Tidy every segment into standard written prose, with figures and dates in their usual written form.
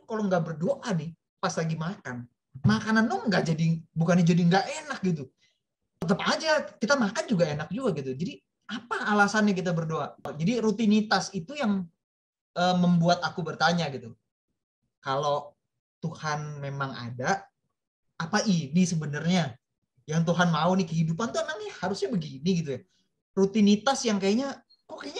kalau nggak berdoa nih pas lagi makan, makanan lo bukannya jadi nggak enak gitu, tetap aja kita makan juga enak juga gitu. Jadi apa alasannya kita berdoa? Jadi rutinitas itu yang membuat aku bertanya gitu. Kalau Tuhan memang ada, apa ini sebenarnya yang Tuhan mau nih, kehidupan tuh emangnya harusnya begini gitu ya. Rutinitas yang kayaknya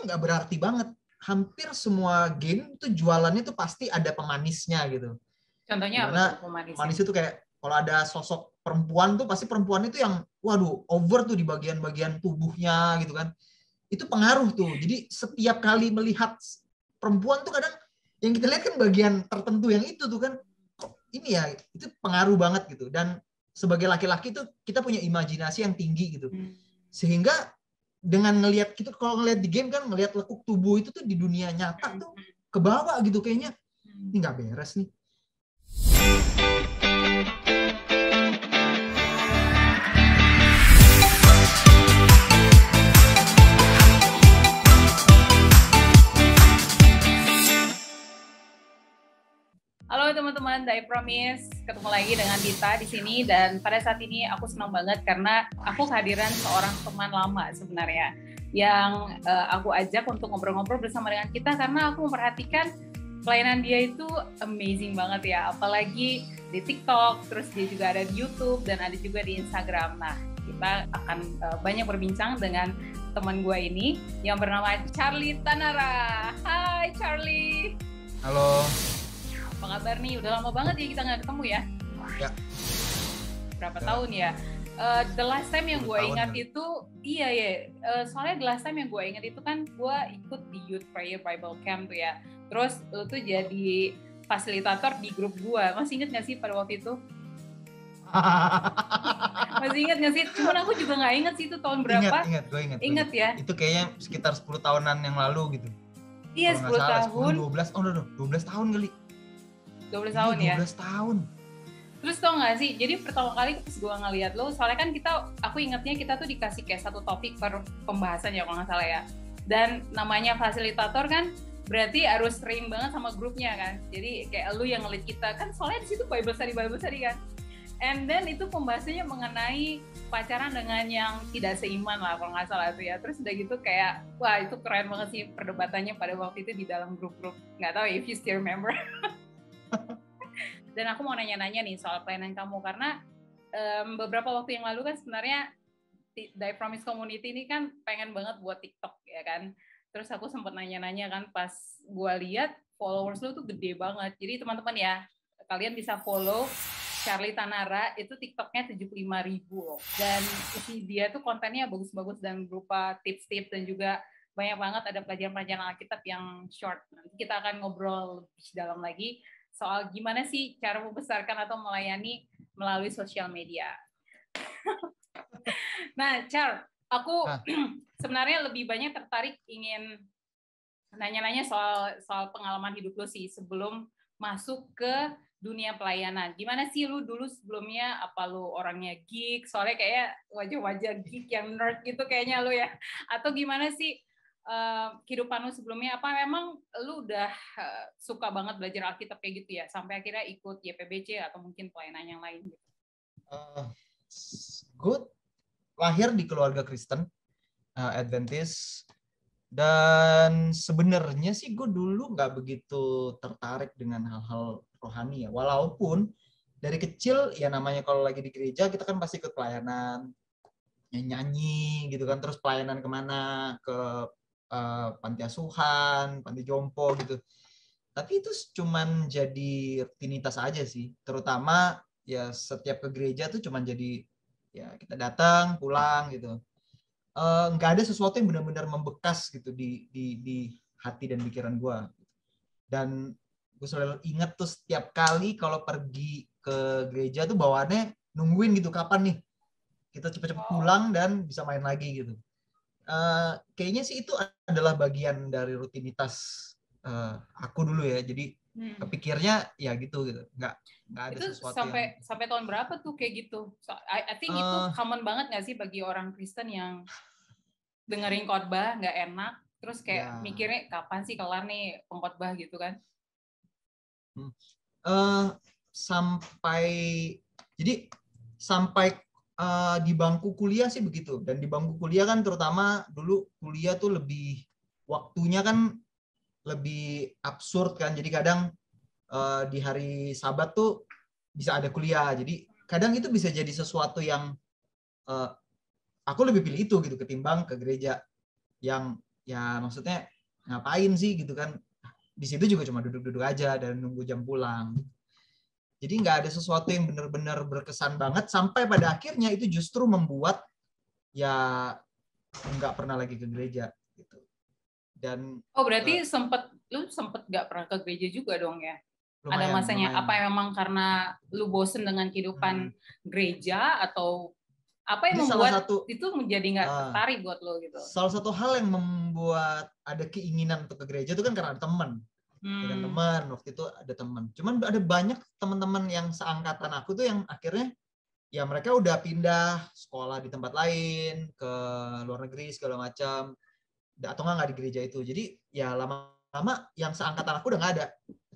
nggak berarti banget. Hampir semua game tuh jualannya tuh pasti ada pemanisnya gitu. Contohnya apa tuh Dimana pemanisnya? pemanis itu kayak kalau ada sosok perempuan tuh pasti perempuan itu yang waduh over tuh di bagian-bagian tubuhnya gitu kan. Itu pengaruh tuh. Jadi setiap kali melihat perempuan tuh kadang yang kita lihat kan bagian tertentu yang itu tuh kan, kok ini ya, itu pengaruh banget gitu. Dan sebagai laki-laki tuh kita punya imajinasi yang tinggi gitu. Sehingga dengan ngelihat gitu, kalau ngelihat di game kan ngelihat lekuk tubuh itu tuh di dunia nyata tuh kebawa gitu kayaknya. Ini nggak beres nih. Halo teman-teman, I Promise ketemu lagi dengan Dita di sini, dan pada saat ini aku senang banget karena aku kehadiran seorang teman lama sebenarnya yang aku ajak untuk ngobrol-ngobrol bersama dengan kita karena aku memperhatikan pelayanan dia itu amazing banget ya, apalagi di TikTok, terus dia juga ada di YouTube dan ada juga di Instagram. Nah, kita akan banyak berbincang dengan teman gue ini yang bernama Charlie Tanara. Hai Charlie. Halo. Apa kabar nih? Udah lama banget ya kita nggak ketemu ya? Ya. Berapa tahun ya? The last time yang gue ingat itu, soalnya the last time yang gue ingat itu kan gue ikut di Youth Prayer Bible Camp tuh ya. Terus lu tuh jadi fasilitator di grup gue. Masih inget nggak sih pada waktu itu? Masih inget nggak sih? Cuman aku juga nggak inget sih itu tahun berapa. Gue inget. Ingat ya? Itu kayaknya sekitar 10 tahunan yang lalu gitu. Iya, 10 tahun. 12 tahun kali. 12 tahun ya? 12 tahun. Terus tau gak sih, jadi pertama kali pas gue ngeliat lo, soalnya kan aku ingetnya kita tuh dikasih kayak satu topik per pembahasan ya kalau gak salah ya. Dan namanya fasilitator kan berarti harus sering banget sama grupnya kan. Jadi kayak lu yang ngelit kita, kan soalnya di situ Bible study kan. And then itu pembahasannya mengenai pacaran dengan yang tidak seiman lah kalau gak salah tuh ya. Terus udah gitu kayak, wah itu keren banget sih perdebatannya pada waktu itu di dalam grup-grup. Gak tahu if you still remember. Dan aku mau nanya-nanya nih soal pelayanan kamu, karena beberapa waktu yang lalu kan sebenarnya I Promise Community ini kan pengen banget buat TikTok ya kan. Terus aku sempat nanya-nanya kan, pas gue lihat followers lu tuh gede banget. Jadi teman-teman ya, kalian bisa follow Charlie Tanara, itu TikToknya 75.000 loh. Dan isi dia tuh kontennya bagus-bagus dan berupa tips-tips dan juga banyak banget ada pelajaran-pelajaran Alkitab yang short. Nanti kita akan ngobrol lebih dalam lagi soal gimana sih cara membesarkan atau melayani melalui sosial media. Nah, Char, aku sebenarnya lebih banyak tertarik ingin nanya-nanya soal pengalaman hidup lu sih sebelum masuk ke dunia pelayanan. Gimana sih lu dulu sebelumnya? Apa lu orangnya geek? Soalnya kayak wajah-wajah geek yang nerd gitu kayaknya lu ya. Atau gimana sih kehidupan lu sebelumnya? Apa memang lu udah suka banget belajar Alkitab kayak gitu ya, sampai akhirnya ikut YPBC atau mungkin pelayanan yang lain gitu? Gue lahir di keluarga Kristen Adventist, dan sebenarnya sih gue dulu nggak begitu tertarik dengan hal-hal rohani ya, walaupun dari kecil ya namanya kalau lagi di gereja kita kan pasti ikut pelayanan, nyanyi gitu kan, terus pelayanan kemana, ke panti asuhan, panti jompo gitu. Tapi itu cuman jadi rutinitas aja sih. Terutama ya setiap ke gereja tuh cuman jadi ya kita datang, pulang gitu. Nggak ada sesuatu yang benar-benar membekas gitu di hati dan pikiran gue. Dan gue selalu ingat tuh setiap kali kalau pergi ke gereja tuh bawaannya nungguin gitu kapan nih kita cepet-cepet pulang dan bisa main lagi gitu. Kayaknya sih itu adalah bagian dari rutinitas aku dulu ya. Jadi kepikirnya ya gitu nggak ada itu sesuatu sampai tahun berapa tuh kayak gitu? I think itu common banget nggak sih bagi orang Kristen yang dengerin khotbah nggak enak, terus kayak mikirnya kapan sih kelar nih pengkhotbah gitu kan? Sampai jadi sampai di bangku kuliah sih begitu. Dan di bangku kuliah kan terutama dulu kuliah tuh lebih waktunya kan lebih absurd kan. Jadi kadang di hari Sabat tuh bisa ada kuliah. Jadi kadang itu bisa jadi sesuatu yang aku lebih pilih itu gitu ketimbang ke gereja yang ya maksudnya ngapain sih gitu kan. Di situ juga cuma duduk-duduk aja dan nunggu jam pulang. Jadi nggak ada sesuatu yang benar-benar berkesan banget sampai pada akhirnya itu justru membuat ya nggak pernah lagi ke gereja gitu. Dan berarti lu sempet nggak pernah ke gereja juga dong ya? Ada lumayan, masanya. lumayan. Apa memang karena lu bosen dengan kehidupan gereja atau apa yang Jadi membuat itu menjadi nggak tertarik buat lo gitu? Salah satu hal yang membuat ada keinginan untuk ke gereja itu kan karena ada teman. Dengan teman, waktu itu ada teman. Cuman ada banyak teman-teman yang seangkatan aku tuh yang akhirnya ya mereka udah pindah sekolah di tempat lain, ke luar negeri segala macam, atau nggak di gereja itu. Jadi ya lama-lama yang seangkatan aku udah nggak ada.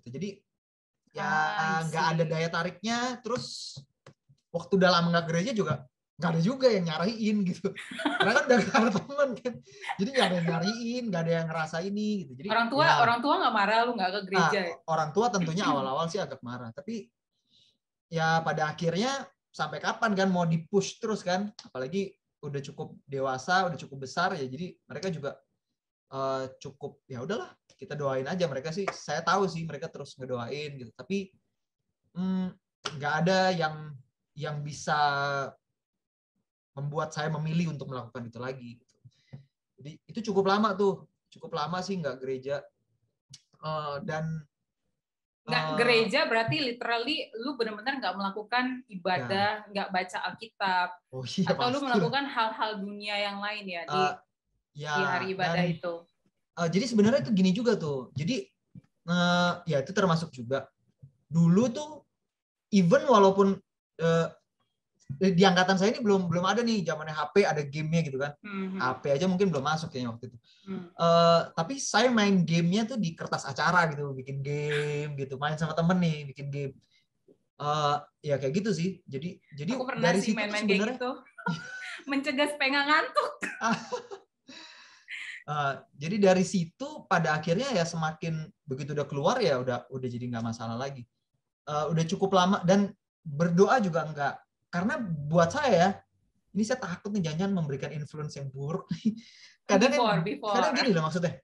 Jadi ya nggak ada daya tariknya. Terus waktu udah lama nggak gereja juga nggak ada juga yang nyariin gitu. Karena kan udah gak ada teman kan. Jadi nggak ada yang nyariin, nggak ada yang ngerasa ini gitu. Jadi orang tua nggak marah lu nggak ke gereja? Orang tua tentunya awal-awal sih agak marah. Tapi ya pada akhirnya sampai kapan kan mau di-push terus kan. Apalagi udah cukup dewasa, udah cukup besar ya. Jadi mereka juga cukup ya udahlah kita doain aja. Mereka sih saya tahu sih mereka terus ngedoain gitu. Tapi nggak ada yang bisa membuat saya memilih untuk melakukan itu lagi. Jadi itu cukup lama sih nggak gereja. Dan nggak gereja berarti literally lu benar-benar nggak melakukan ibadah, nggak baca Alkitab, atau lu melakukan hal-hal dunia yang lain ya di hari ibadah itu. Jadi sebenarnya itu gini juga tuh. Jadi ya itu termasuk juga. Dulu tuh even walaupun di angkatan saya ini belum ada nih zamannya HP ada gamenya gitu kan. HP aja mungkin belum masuk kayaknya waktu itu. Tapi saya main gamenya tuh di kertas acara gitu, bikin game gitu, main sama temen nih bikin game. Ya kayak gitu sih. Jadi aku pernah dari sih situ main-main sebenarnya kayak gitu. Mencegah supaya nggak ngantuk. Jadi dari situ pada akhirnya ya semakin begitu udah keluar ya udah jadi nggak masalah lagi. Udah cukup lama dan berdoa juga enggak. Karena buat saya, ini saya takut nih jangan memberikan influence yang buruk. Kadang gini loh maksudnya.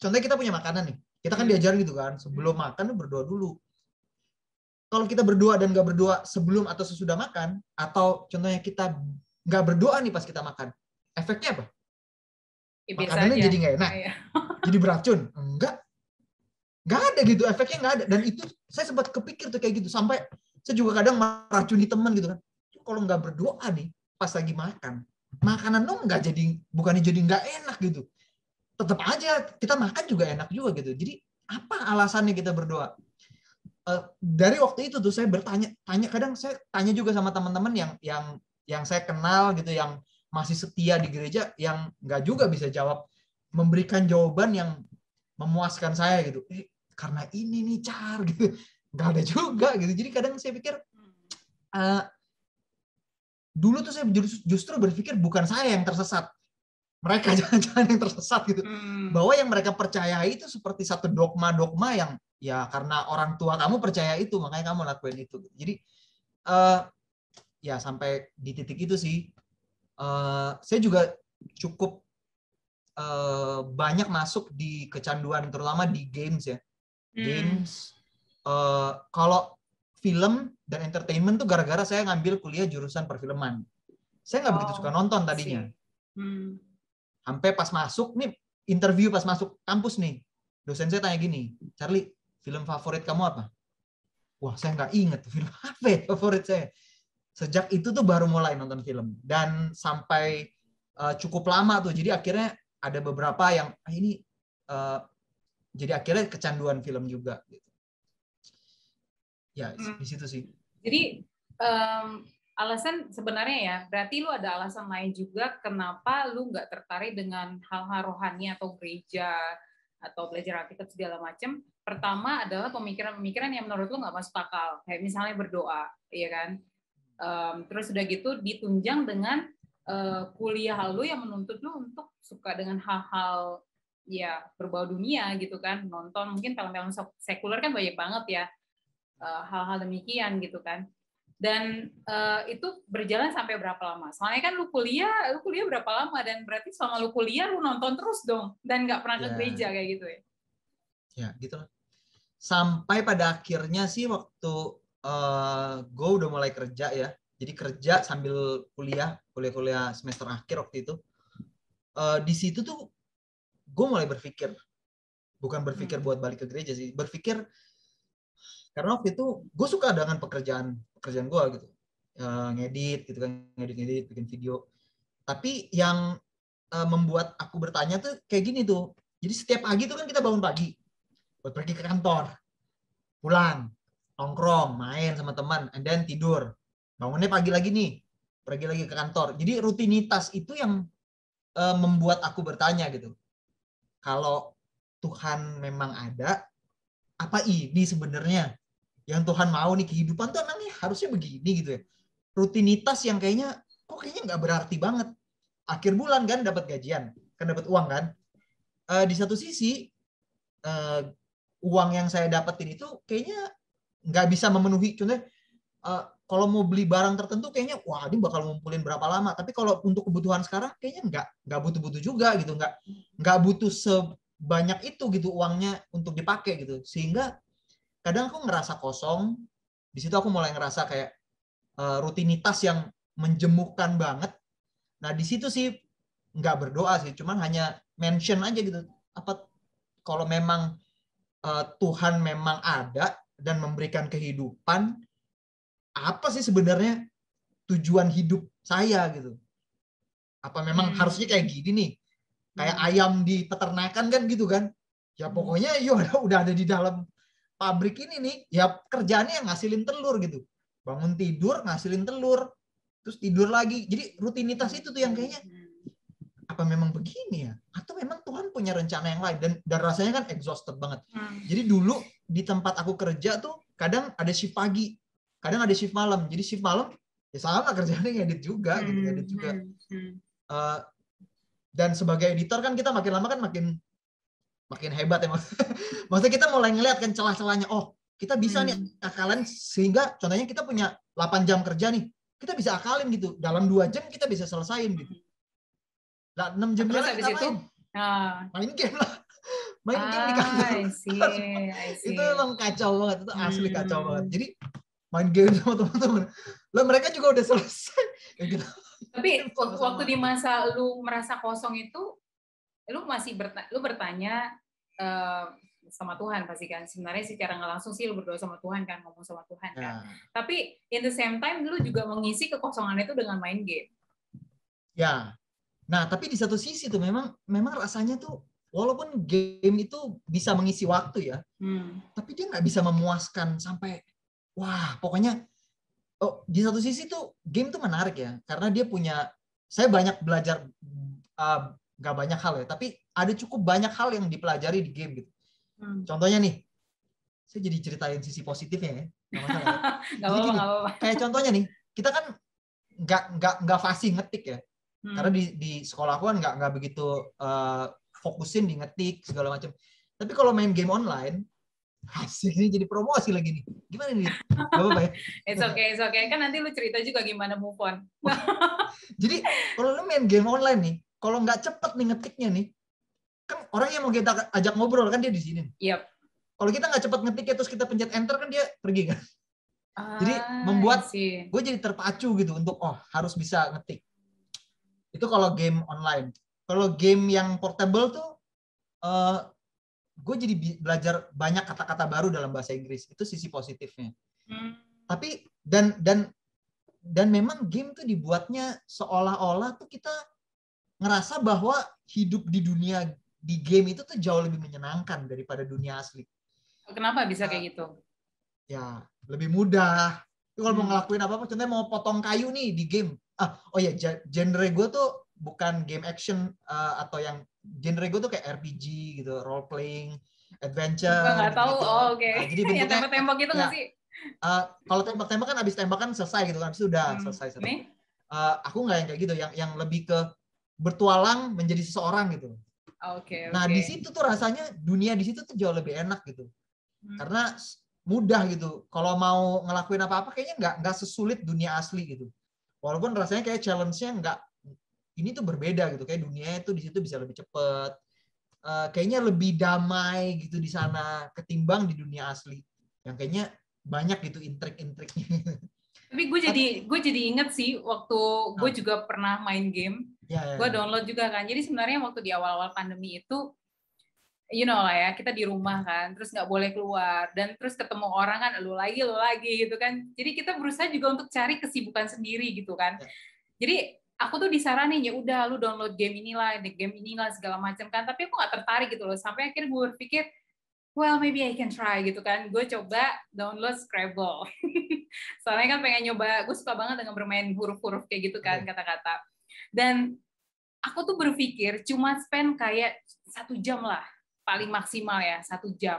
Contohnya kita punya makanan nih. Kita kan diajarin gitu kan, sebelum makan berdoa dulu. Kalau kita berdoa dan nggak berdoa sebelum atau sesudah makan, atau contohnya kita nggak berdoa nih pas kita makan, efeknya apa? Makanannya jadi nggak enak. Jadi beracun? Enggak ada gitu, efeknya nggak ada. Dan itu saya sempat kepikir tuh kayak gitu. Sampai saya juga kadang meracuni teman gitu kan. Kalau nggak berdoa nih pas lagi makan, makanan lo bukannya jadi nggak enak gitu. Tetap aja kita makan juga enak juga gitu. Jadi apa alasannya kita berdoa? Dari waktu itu tuh saya bertanya, kadang saya tanya juga sama teman-teman yang saya kenal gitu, yang masih setia di gereja, yang nggak juga bisa memberikan jawaban yang memuaskan saya gitu. Karena ini nih Car gitu, nggak ada juga gitu. Jadi kadang saya pikir dulu tuh saya justru berpikir bukan saya yang tersesat, mereka jangan-jangan yang tersesat gitu. Bahwa yang mereka percaya itu seperti satu dogma yang ya karena orang tua kamu percaya itu makanya kamu lakuin itu. Jadi ya sampai di titik itu sih saya juga cukup banyak masuk di kecanduan terutama di games ya. Games kalau film dan entertainment tuh gara-gara saya ngambil kuliah jurusan perfilman. Saya nggak begitu suka nonton tadinya. Sampai pas masuk nih, interview pas masuk kampus nih, dosen saya tanya gini, Charlie, film favorit kamu apa? Wah, saya nggak inget film apa ya favorit saya. Sejak itu tuh baru mulai nonton film. Dan sampai cukup lama tuh, jadi akhirnya ada beberapa yang ini jadi akhirnya kecanduan film juga. Gitu. Ya, di situ sih. Jadi alasan sebenarnya ya, berarti lu ada alasan lain juga kenapa lu nggak tertarik dengan hal-hal rohani atau gereja atau belajar Alkitab segala macam. pertama adalah pemikiran-pemikiran yang menurut lu nggak masuk akal, kayak misalnya berdoa, ya kan? Terus udah gitu ditunjang dengan kuliah lu yang menuntut lu untuk suka dengan hal-hal ya berbau dunia gitu kan, nonton mungkin film-film sekuler kan banyak banget ya hal-hal demikian gitu kan. Dan itu berjalan sampai berapa lama? Soalnya kan lu kuliah berapa lama, dan berarti selama lu kuliah lu nonton terus dong dan nggak pernah ke gereja kayak gitu ya? Ya gitu lah. Sampai pada akhirnya sih waktu gue udah mulai kerja ya. Jadi kerja sambil kuliah semester akhir waktu itu. Di situ tuh gue mulai berpikir, bukan berpikir buat balik ke gereja sih, berpikir karena waktu itu gue suka dengan pekerjaan gue gitu, ngedit gitu kan, ngedit bikin video. Tapi yang membuat aku bertanya tuh kayak gini tuh. Jadi setiap pagi tuh kan kita bangun pagi buat pergi ke kantor, pulang, nongkrong, main sama teman, and then tidur. Bangunnya pagi lagi nih, pergi lagi ke kantor. Jadi rutinitas itu yang membuat aku bertanya gitu. Kalau Tuhan memang ada, apa ini sebenarnya yang Tuhan mau nih, kehidupan tuh emangnya harusnya begini gitu ya. Rutinitas yang kayaknya nggak berarti banget. Akhir bulan kan dapat gajian, kan dapat uang kan. Di satu sisi uang yang saya dapetin itu kayaknya nggak bisa memenuhi. Contohnya kalau mau beli barang tertentu kayaknya wah ini bakal ngumpulin berapa lama. Tapi kalau untuk kebutuhan sekarang kayaknya nggak butuh-butuh juga gitu, nggak butuh sebanyak itu gitu uangnya untuk dipakai gitu. Sehingga kadang aku ngerasa kosong. Di situ aku mulai ngerasa kayak rutinitas yang menjemukan banget. Nah di situ sih nggak berdoa sih, cuman hanya mention aja gitu. Apa kalau memang Tuhan memang ada dan memberikan kehidupan, apa sih sebenarnya tujuan hidup saya gitu? Apa memang harusnya kayak gini nih? Kayak ayam di peternakan kan gitu kan? Ya pokoknya udah ada di dalam pabrik ini nih, ya kerjaannya yang ngasilin telur gitu. Bangun tidur ngasilin telur, terus tidur lagi. Jadi rutinitas itu tuh yang kayaknya apa memang begini ya? Atau memang Tuhan punya rencana yang lain? Dan rasanya kan exhausted banget. Jadi dulu di tempat aku kerja tuh kadang ada shift pagi, kadang ada shift malam. Jadi shift malam ya sama kerjanya ngedit juga gitu, ngedit juga. Dan sebagai editor kan kita makin lama kan makin hebat ya. Maksudnya kita mulai ngeliat kan celah-celahnya. Oh kita bisa nih akalin, sehingga contohnya kita punya 8 jam kerja nih, kita bisa akalin gitu. Dalam 2 jam kita bisa selesain gitu. Nah, 6 jam terus jalan habis itu main game lah. Main game di kantor. I see. Itu emang kacau banget. Itu asli kacau banget. Jadi main game sama teman-teman. Lah mereka juga udah selesai. Gitu. Tapi waktu di masa lu merasa kosong itu, lu masih bertanya sama Tuhan pasti kan. Sebenarnya secara nggak langsung sih lu berdoa sama Tuhan kan, ngomong sama Tuhan kan. Tapi in the same time lu juga mengisi kekosongan itu dengan main game. Ya. Nah, tapi di satu sisi tuh memang rasanya tuh walaupun game itu bisa mengisi waktu ya, tapi dia nggak bisa memuaskan sampai wah, pokoknya di satu sisi tuh game tuh menarik ya, karena dia punya, saya banyak belajar, nggak banyak hal ya, tapi ada cukup banyak hal yang dipelajari di game gitu. Contohnya nih, saya jadi ceritain sisi positifnya ya, nggak masalah. Ya. Jadi gini, kayak contohnya nih, kita kan nggak fasih ngetik ya. Karena di sekolah aku kan nggak begitu fokusin di ngetik segala macam. Tapi kalau main game online, asik nih, jadi promosi lagi nih. Gimana nih? Gak apa-apa ya? It's okay. Kan nanti lu cerita juga gimana move on. Jadi kalau lu main game online nih, kalau nggak cepet nih ngetiknya nih, kan orang yang mau kita ajak ngobrol kan dia di sini. Yep. Kalau kita nggak cepet ngetiknya terus kita pencet enter kan dia pergi kan. Jadi membuat gue jadi terpacu gitu untuk harus bisa ngetik. Itu kalau game online. Kalau game yang portable tuh gue jadi belajar banyak kata-kata baru dalam bahasa Inggris. Itu sisi positifnya. Tapi dan memang game tuh dibuatnya seolah-olah tuh kita ngerasa bahwa hidup di dunia di game itu tuh jauh lebih menyenangkan daripada dunia asli. Kenapa bisa kayak gitu? Ya, lebih mudah. Kalau mau ngelakuin apa-apa, contohnya mau potong kayu nih di game. Genre gue tuh bukan game action atau yang genre gue tuh kayak RPG gitu, role playing, adventure Nggak tahu. gitu-gitu. Oh, oke. Jadi Yang bentuknya tembak-tembak gitu nggak ya sih? kalau tembak-tembak kan habis tembak kan selesai gitu kan, sudah selesai satu. Nih? Aku nggak yang kayak gitu, yang lebih ke bertualang menjadi seseorang gitu. Oke, Nah oke. di situ tuh rasanya dunia di situ tuh jauh lebih enak gitu, karena mudah gitu. Kalau mau ngelakuin apa-apa kayaknya nggak sesulit dunia asli gitu. Walaupun rasanya kayak challenge-nya nggak, ini tuh berbeda gitu. Kayak dunia itu di situ bisa lebih cepet. Kayaknya lebih damai gitu di sana ketimbang di dunia asli. Yang kayaknya banyak gitu intrik-intriknya. Tapi Tapi gue jadi inget sih waktu gue ah, juga pernah main game. ya, ya, Gue ya. download juga kan. Jadi sebenarnya waktu di awal-awal pandemi itu, you know lah ya, kita di rumah kan, terus nggak boleh keluar, dan terus ketemu orang kan, lu lagi gitu kan. Jadi kita berusaha juga untuk cari kesibukan sendiri gitu kan. Ya. Jadi aku tuh disaranin, ya udah lu download game inilah segala macam kan. Tapi aku nggak tertarik gitu loh. Sampai akhirnya gue berpikir, well maybe I can try gitu kan. Gue coba download Scrabble. Soalnya kan pengen nyoba, gue suka banget dengan bermain huruf-huruf kayak gitu kan, kata-kata. Dan aku tuh berpikir cuma spend kayak 1 jam lah, paling maksimal ya 1 jam.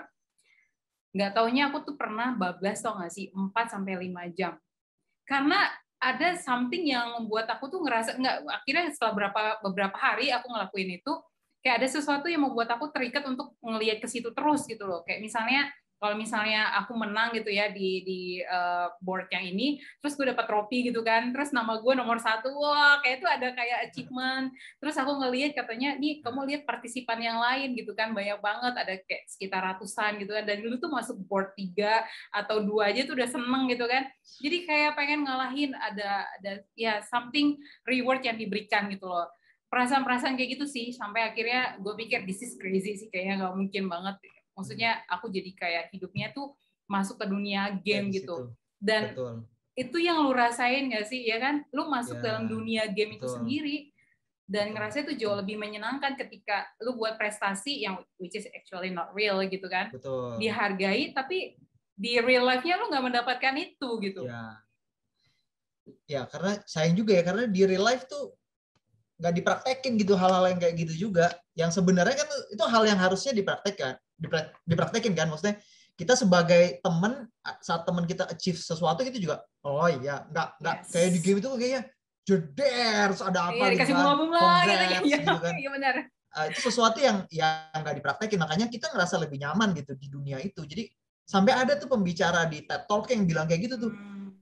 Nggak taunya aku tuh pernah bablas, tau nggak sih, 4-5 jam. Karena ada something yang membuat aku tuh ngerasa, akhirnya setelah beberapa hari aku ngelakuin itu, kayak ada sesuatu yang membuat aku terikat untuk ngelihat ke situ terus gitu loh. Kayak misalnya, kalau misalnya aku menang gitu ya di board yang ini, terus gue dapat trofi gitu kan, terus nama gue nomor 1, wah kayak itu ada kayak achievement. Terus aku ngelihat katanya, nih kamu lihat partisipan yang lain gitu kan, banyak banget, ada kayak sekitar ratusan gitu kan, dan dulu tuh masuk board 3 atau 2 aja tuh udah seneng gitu kan. Jadi kayak pengen ngalahin, ada ya something reward yang diberikan gitu loh. Perasaan-perasaan kayak gitu sih, sampai akhirnya gue pikir this is crazy sih, kayaknya nggak mungkin banget. Maksudnya aku jadi kayak hidupnya tuh masuk ke dunia game gitu. Dan Betul. itu yang lu rasain nggak sih, ya kan? Lu masuk Ya, dalam dunia game itu betul. sendiri. Dan ngerasa itu jauh lebih menyenangkan ketika lu buat prestasi yang which is actually not real gitu kan. Betul. Dihargai, tapi di real life-nya lu nggak mendapatkan itu gitu. Ya karena sayang juga ya, karena di real life tuh nggak dipraktekin gitu hal-hal yang kayak gitu juga. Yang sebenarnya kan itu hal yang harusnya dipraktekin kan. Maksudnya kita sebagai teman, saat teman kita achieve sesuatu itu juga, oh iya, nggak kayak di game itu kayaknya jeder, ada apa gitu dikasih kan, bunga-bunga congrats gitu, gitu kan. Iya benar. Itu sesuatu yang nggak dipraktekin, makanya kita ngerasa lebih nyaman gitu di dunia itu. Jadi sampai ada tuh pembicara di TED Talk yang bilang kayak gitu tuh,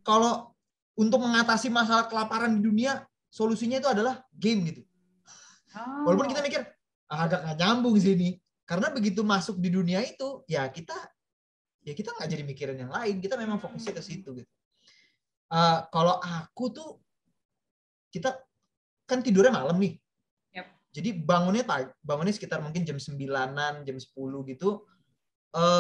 kalau untuk mengatasi masalah kelaparan di dunia, solusinya itu adalah game gitu. Walaupun kita mikir agak nggak nyambung sih ini, karena begitu masuk di dunia itu, ya kita nggak jadi mikirin yang lain, kita memang fokusnya ke situ gitu. Kalau aku tuh, kita kan tidurnya malam nih, jadi bangunnya sekitar mungkin jam 9-an, jam 10 gitu.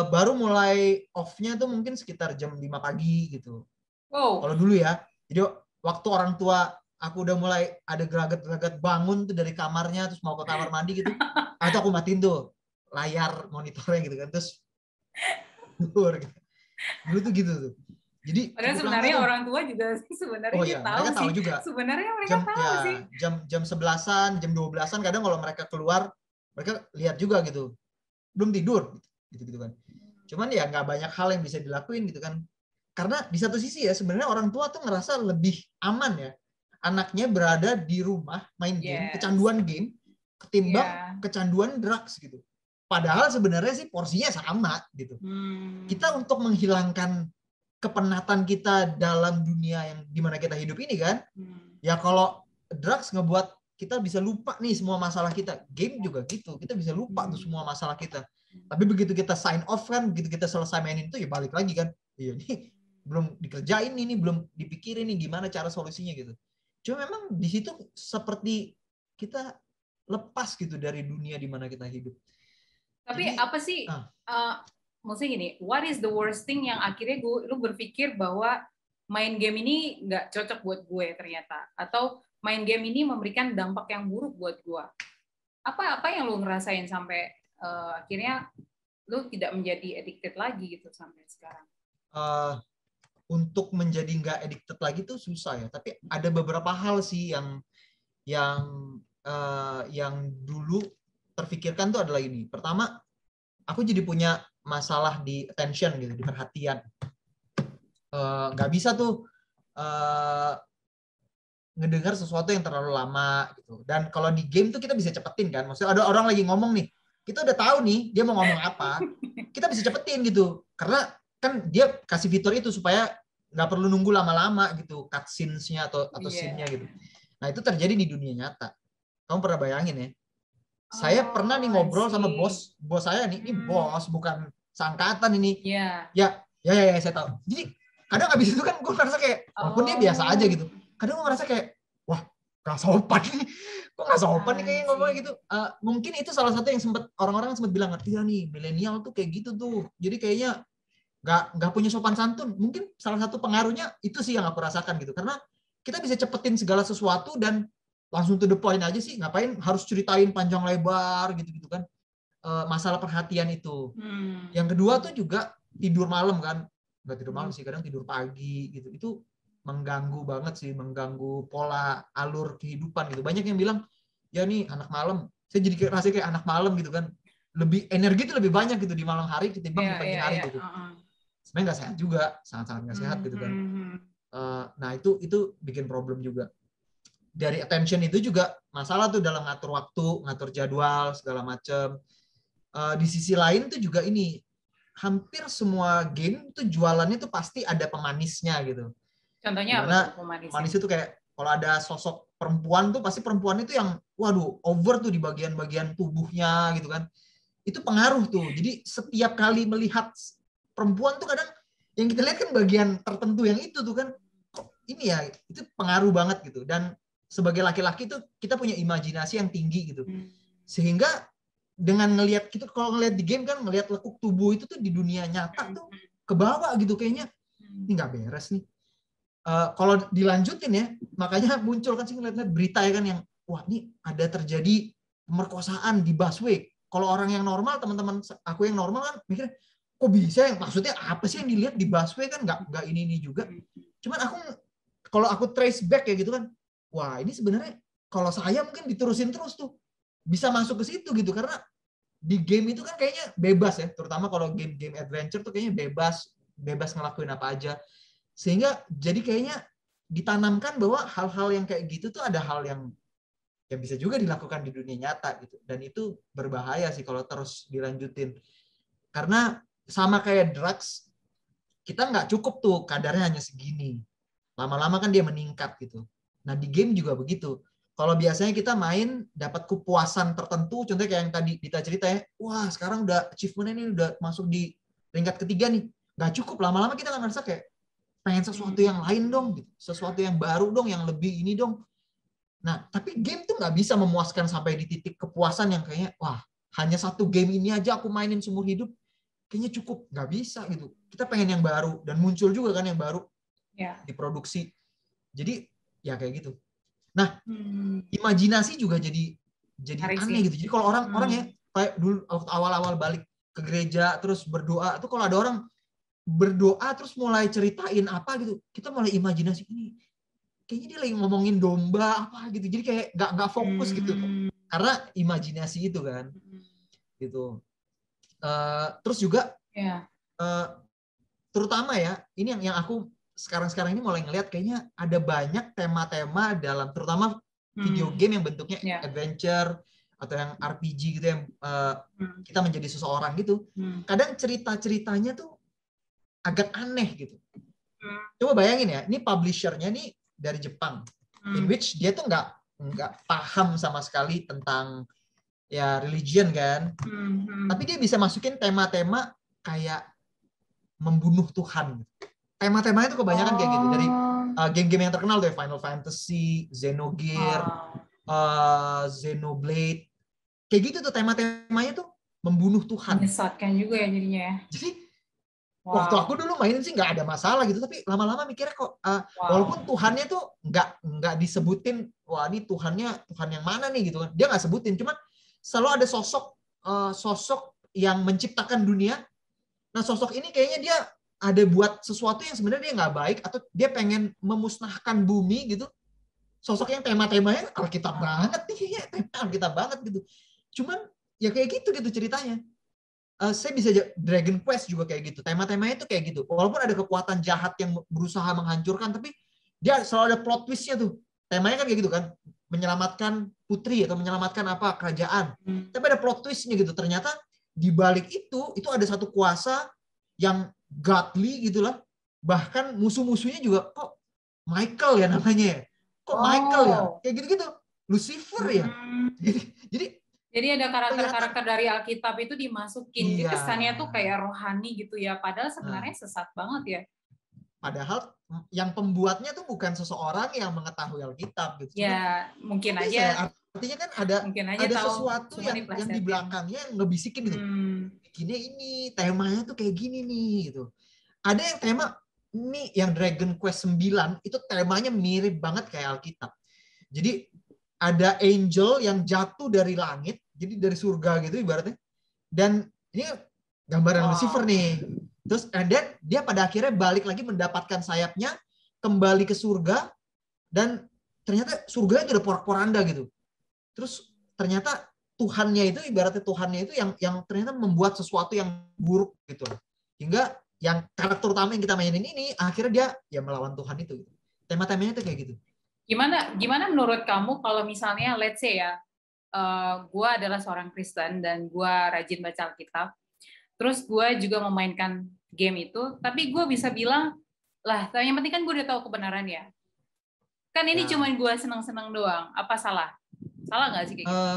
Baru mulai off-nya tuh mungkin sekitar jam 5 pagi gitu. Kalau dulu ya. Jadi waktu orang tua aku udah mulai ada gelagat-gelagat bangun tuh dari kamarnya, terus mau ke kamar mandi gitu. Atau aku matiin tuh layar monitornya gitu kan. Terus tidur gitu. Dulu tuh gitu tuh. Jadi padahal cukup lama sebenarnya tuh. orang tua juga sebenarnya dia tahu mereka sih. tahu juga. Sebenarnya mereka tahu sih. Jam 11-an, jam 12-an kadang kalau mereka keluar, mereka lihat juga gitu. Belum tidur gitu kan. Cuman ya nggak banyak hal yang bisa dilakuin gitu kan. Karena di satu sisi ya sebenarnya orang tua tuh ngerasa lebih aman ya. Anaknya berada di rumah main game, kecanduan game, ketimbang kecanduan drugs gitu. Padahal sebenarnya sih porsinya sama gitu. Kita untuk menghilangkan kepenatan kita dalam dunia yang dimana kita hidup ini kan, ya kalau drugs ngebuat kita bisa lupa nih semua masalah kita. Game juga gitu, kita bisa lupa tuh semua masalah kita. Tapi begitu kita sign off kan, begitu kita selesai mainin itu ya balik lagi kan. Iya nih belum dikerjain ini, belum dipikirin nih gimana cara solusinya gitu. Cuma memang di situ seperti kita lepas gitu dari dunia di mana kita hidup. Tapi jadi, apa sih maksudnya gini, what is the worst thing yang akhirnya lu berpikir bahwa main game ini nggak cocok buat gue ternyata, atau main game ini memberikan dampak yang buruk buat gue? Apa yang lu ngerasain sampai akhirnya lu tidak menjadi addicted lagi gitu sampai sekarang? Untuk menjadi nggak addicted lagi tuh susah ya. Tapi ada beberapa hal sih yang dulu terfikirkan tuh adalah ini. Pertama, aku jadi punya masalah di attention gitu, di perhatian. Nggak bisa tuh ngedengar sesuatu yang terlalu lama gitu. Dan kalau di game tuh kita bisa cepetin kan. Maksudnya ada orang lagi ngomong nih, kita udah tahu nih dia mau ngomong apa, kita bisa cepetin gitu. Karena kan dia kasih fitur itu supaya nggak perlu nunggu lama-lama gitu, cutscenes-nya atau scene-nya gitu. Nah itu terjadi di dunia nyata. Kamu pernah bayangin ya? Saya pernah nih ngobrol sama bos saya nih, ini bos bukan seangkatan ini. Ya, saya tahu. Jadi kadang abis itu kan gue ngerasa kayak, walaupun dia biasa aja gitu. Kadang gue ngerasa kayak, wah, gak sopan nih. Kok gak sopan nih kayaknya ngomongnya gitu. Mungkin itu salah satu yang sempat orang-orang sempat bilang, iya nih, milenial tuh kayak gitu tuh. Jadi kayaknya nggak punya sopan santun. Mungkin salah satu pengaruhnya itu sih yang aku rasakan gitu. Karena kita bisa cepetin segala sesuatu dan langsung to the point aja sih. Ngapain harus ceritain panjang lebar gitu-gitu kan. Masalah perhatian itu. Yang kedua tuh juga tidur malam kan. Nggak tidur malam sih, kadang tidur pagi gitu. Itu mengganggu banget sih, mengganggu pola alur kehidupan gitu. Banyak yang bilang, ya nih anak malam. Saya jadi rasanya kayak anak malam gitu kan. Lebih energi itu lebih banyak gitu di malam hari ketimbang di pagi hari gitu. Sebenarnya nggak sehat juga, sangat-sangat nggak sehat gitu kan. Nah itu bikin problem juga. Dari attention itu juga masalah tuh dalam ngatur waktu, ngatur jadwal segala macam. Di sisi lain tuh juga ini, hampir semua game tuh jualannya tuh pasti ada pemanisnya gitu. Contohnya dimana apa tuh pemanis itu kayak kalau ada sosok perempuan tuh pasti perempuan itu yang waduh over tuh di bagian-bagian tubuhnya gitu kan. Itu pengaruh tuh. Jadi setiap kali melihat perempuan tuh kadang yang kita lihat kan bagian tertentu yang itu tuh kan, kok ini ya, itu pengaruh banget gitu. Dan sebagai laki-laki tuh kita punya imajinasi yang tinggi gitu. Sehingga dengan ngelihat gitu, kalau ngelihat di game kan ngelihat lekuk tubuh itu tuh di dunia nyata tuh kebawa gitu kayaknya. Ini nggak beres nih. Kalau dilanjutin ya, makanya muncul kan sih ngeliat-ngeliat berita ya kan yang wah ini ada terjadi pemerkosaan di busway. Kalau orang yang normal, teman-teman aku yang normal kan mikirnya kok bisa ya, maksudnya apa sih yang dilihat di busway kan nggak ini juga. Cuman kalau aku trace back ya gitu kan, wah ini sebenarnya kalau saya mungkin diterusin terus tuh bisa masuk ke situ gitu, karena di game itu kan kayaknya bebas ya, terutama kalau game-game adventure tuh kayaknya bebas ngelakuin apa aja. Sehingga jadi kayaknya ditanamkan bahwa hal-hal yang kayak gitu tuh ada hal yang bisa juga dilakukan di dunia nyata gitu. Dan itu berbahaya sih kalau terus dilanjutin. Karena sama kayak drugs, kita nggak cukup tuh kadarnya hanya segini. Lama-lama kan dia meningkat gitu. Nah di game juga begitu. Kalau biasanya kita main dapat kepuasan tertentu, contohnya kayak yang tadi Dita cerita ya, wah sekarang udah achievement ini udah masuk di peringkat ketiga nih. Nggak cukup, lama-lama kita kan ngerasa kayak pengen sesuatu yang lain dong, gitu. Sesuatu yang baru dong, yang lebih ini dong. Nah, tapi game tuh nggak bisa memuaskan sampai di titik kepuasan yang kayaknya, wah, hanya satu game ini aja aku mainin seumur hidup, kayaknya cukup. Nggak bisa gitu. Kita pengen yang baru, dan muncul juga kan yang baru diproduksi. Jadi, ya kayak gitu. Nah, imajinasi juga jadi aneh gitu. Jadi kalau orang ya, kayak dulu awal-awal balik ke gereja, terus berdoa, tuh kalau ada orang berdoa terus mulai ceritain apa gitu, kita mulai imajinasi ini kayaknya dia lagi ngomongin domba apa gitu, jadi kayak nggak fokus gitu karena imajinasi itu kan gitu. Terus juga terutama ya ini yang aku sekarang ini mulai ngelihat kayaknya ada banyak tema-tema dalam terutama video game yang bentuknya adventure atau yang RPG gitu yang kita menjadi seseorang gitu. Kadang cerita-ceritanya tuh agak aneh gitu. Coba bayangin ya, ini publisher-nya nih dari Jepang, in which dia tuh nggak paham sama sekali tentang ya religion kan, tapi dia bisa masukin tema-tema kayak membunuh Tuhan. Tema-temanya tuh kebanyakan kayak gitu, dari game-game yang terkenal tuh Final Fantasy, Xenogears, Xenoblade, kayak gitu tuh tema-temanya tuh membunuh Tuhan. Menyesatkan juga ya jadinya ya. Jadi waktu aku dulu mainin sih nggak ada masalah gitu, tapi lama-lama mikirnya kok walaupun Tuhannya tuh nggak disebutin, wah ini Tuhan yang mana nih gitu kan, dia nggak sebutin, cuman selalu ada sosok yang menciptakan dunia. Nah sosok ini kayaknya dia ada buat sesuatu yang sebenarnya dia nggak baik atau dia pengen memusnahkan bumi gitu. Sosok yang tema-temanya Alkitab banget nih, kayaknya tema Alkitab banget gitu. Cuman ya kayak gitu ceritanya. saya bisa Dragon Quest juga kayak gitu. Tema-temanya itu kayak gitu. Walaupun ada kekuatan jahat yang berusaha menghancurkan, tapi dia selalu ada plot twist-nya tuh. Temanya kan kayak gitu kan, menyelamatkan putri atau menyelamatkan apa kerajaan. Tapi ada plot twist-nya gitu. Ternyata di balik itu ada satu kuasa yang godly gitulah. Bahkan musuh-musuhnya juga kok Michael ya namanya ya. Kok Michael ya? Kayak gitu-gitu. Lucifer ya. Jadi ada karakter-karakter dari Alkitab itu dimasukin. Iya. Kesannya tuh kayak rohani gitu ya. Padahal sebenarnya sesat banget ya. Padahal yang pembuatnya tuh bukan seseorang yang mengetahui Alkitab gitu. Ya, mungkin aja. Artinya kan ada sesuatu yang di belakangnya yang ngebisikin gitu. Bikinnya ini, temanya tuh kayak gini nih gitu. Ada yang tema ini yang Dragon Quest 9 itu temanya mirip banget kayak Alkitab. Jadi ada angel yang jatuh dari langit, jadi dari surga gitu ibaratnya. Dan ini gambaran Lucifer nih. Terus and then dia pada akhirnya balik lagi mendapatkan sayapnya, kembali ke surga, dan ternyata surga itu udah porak-poranda gitu. Terus ternyata Tuhannya itu ibaratnya Tuhannya itu yang ternyata membuat sesuatu yang buruk gitu. Hingga yang karakter utama yang kita mainin ini akhirnya dia ya melawan Tuhan itu. Tema-temanya itu kayak gitu. Gimana menurut kamu kalau misalnya let's say ya, gue adalah seorang Kristen dan gue rajin baca Alkitab, terus gue juga memainkan game itu, tapi gue bisa bilang lah, yang penting kan gue udah tahu kebenaran ya. Kan ini cuma gue senang-senang doang. Apa salah? Salah nggak sih kayak gitu?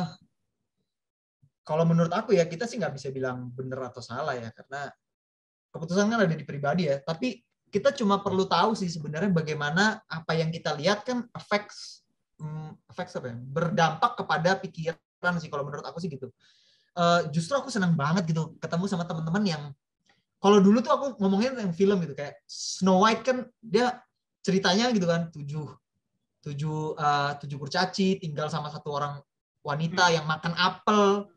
Kalau menurut aku ya kita sih nggak bisa bilang benar atau salah ya, karena keputusan kan ada di pribadi ya. Tapi kita cuma perlu tahu sih sebenarnya bagaimana apa yang kita lihat kan effects apa ya, berdampak kepada pikiran sih kalau menurut aku sih gitu. Justru aku senang banget gitu ketemu sama teman-teman yang kalau dulu tuh aku ngomongin yang film gitu kayak Snow White kan dia ceritanya gitu kan tujuh kurcaci tinggal sama satu orang wanita yang makan apel.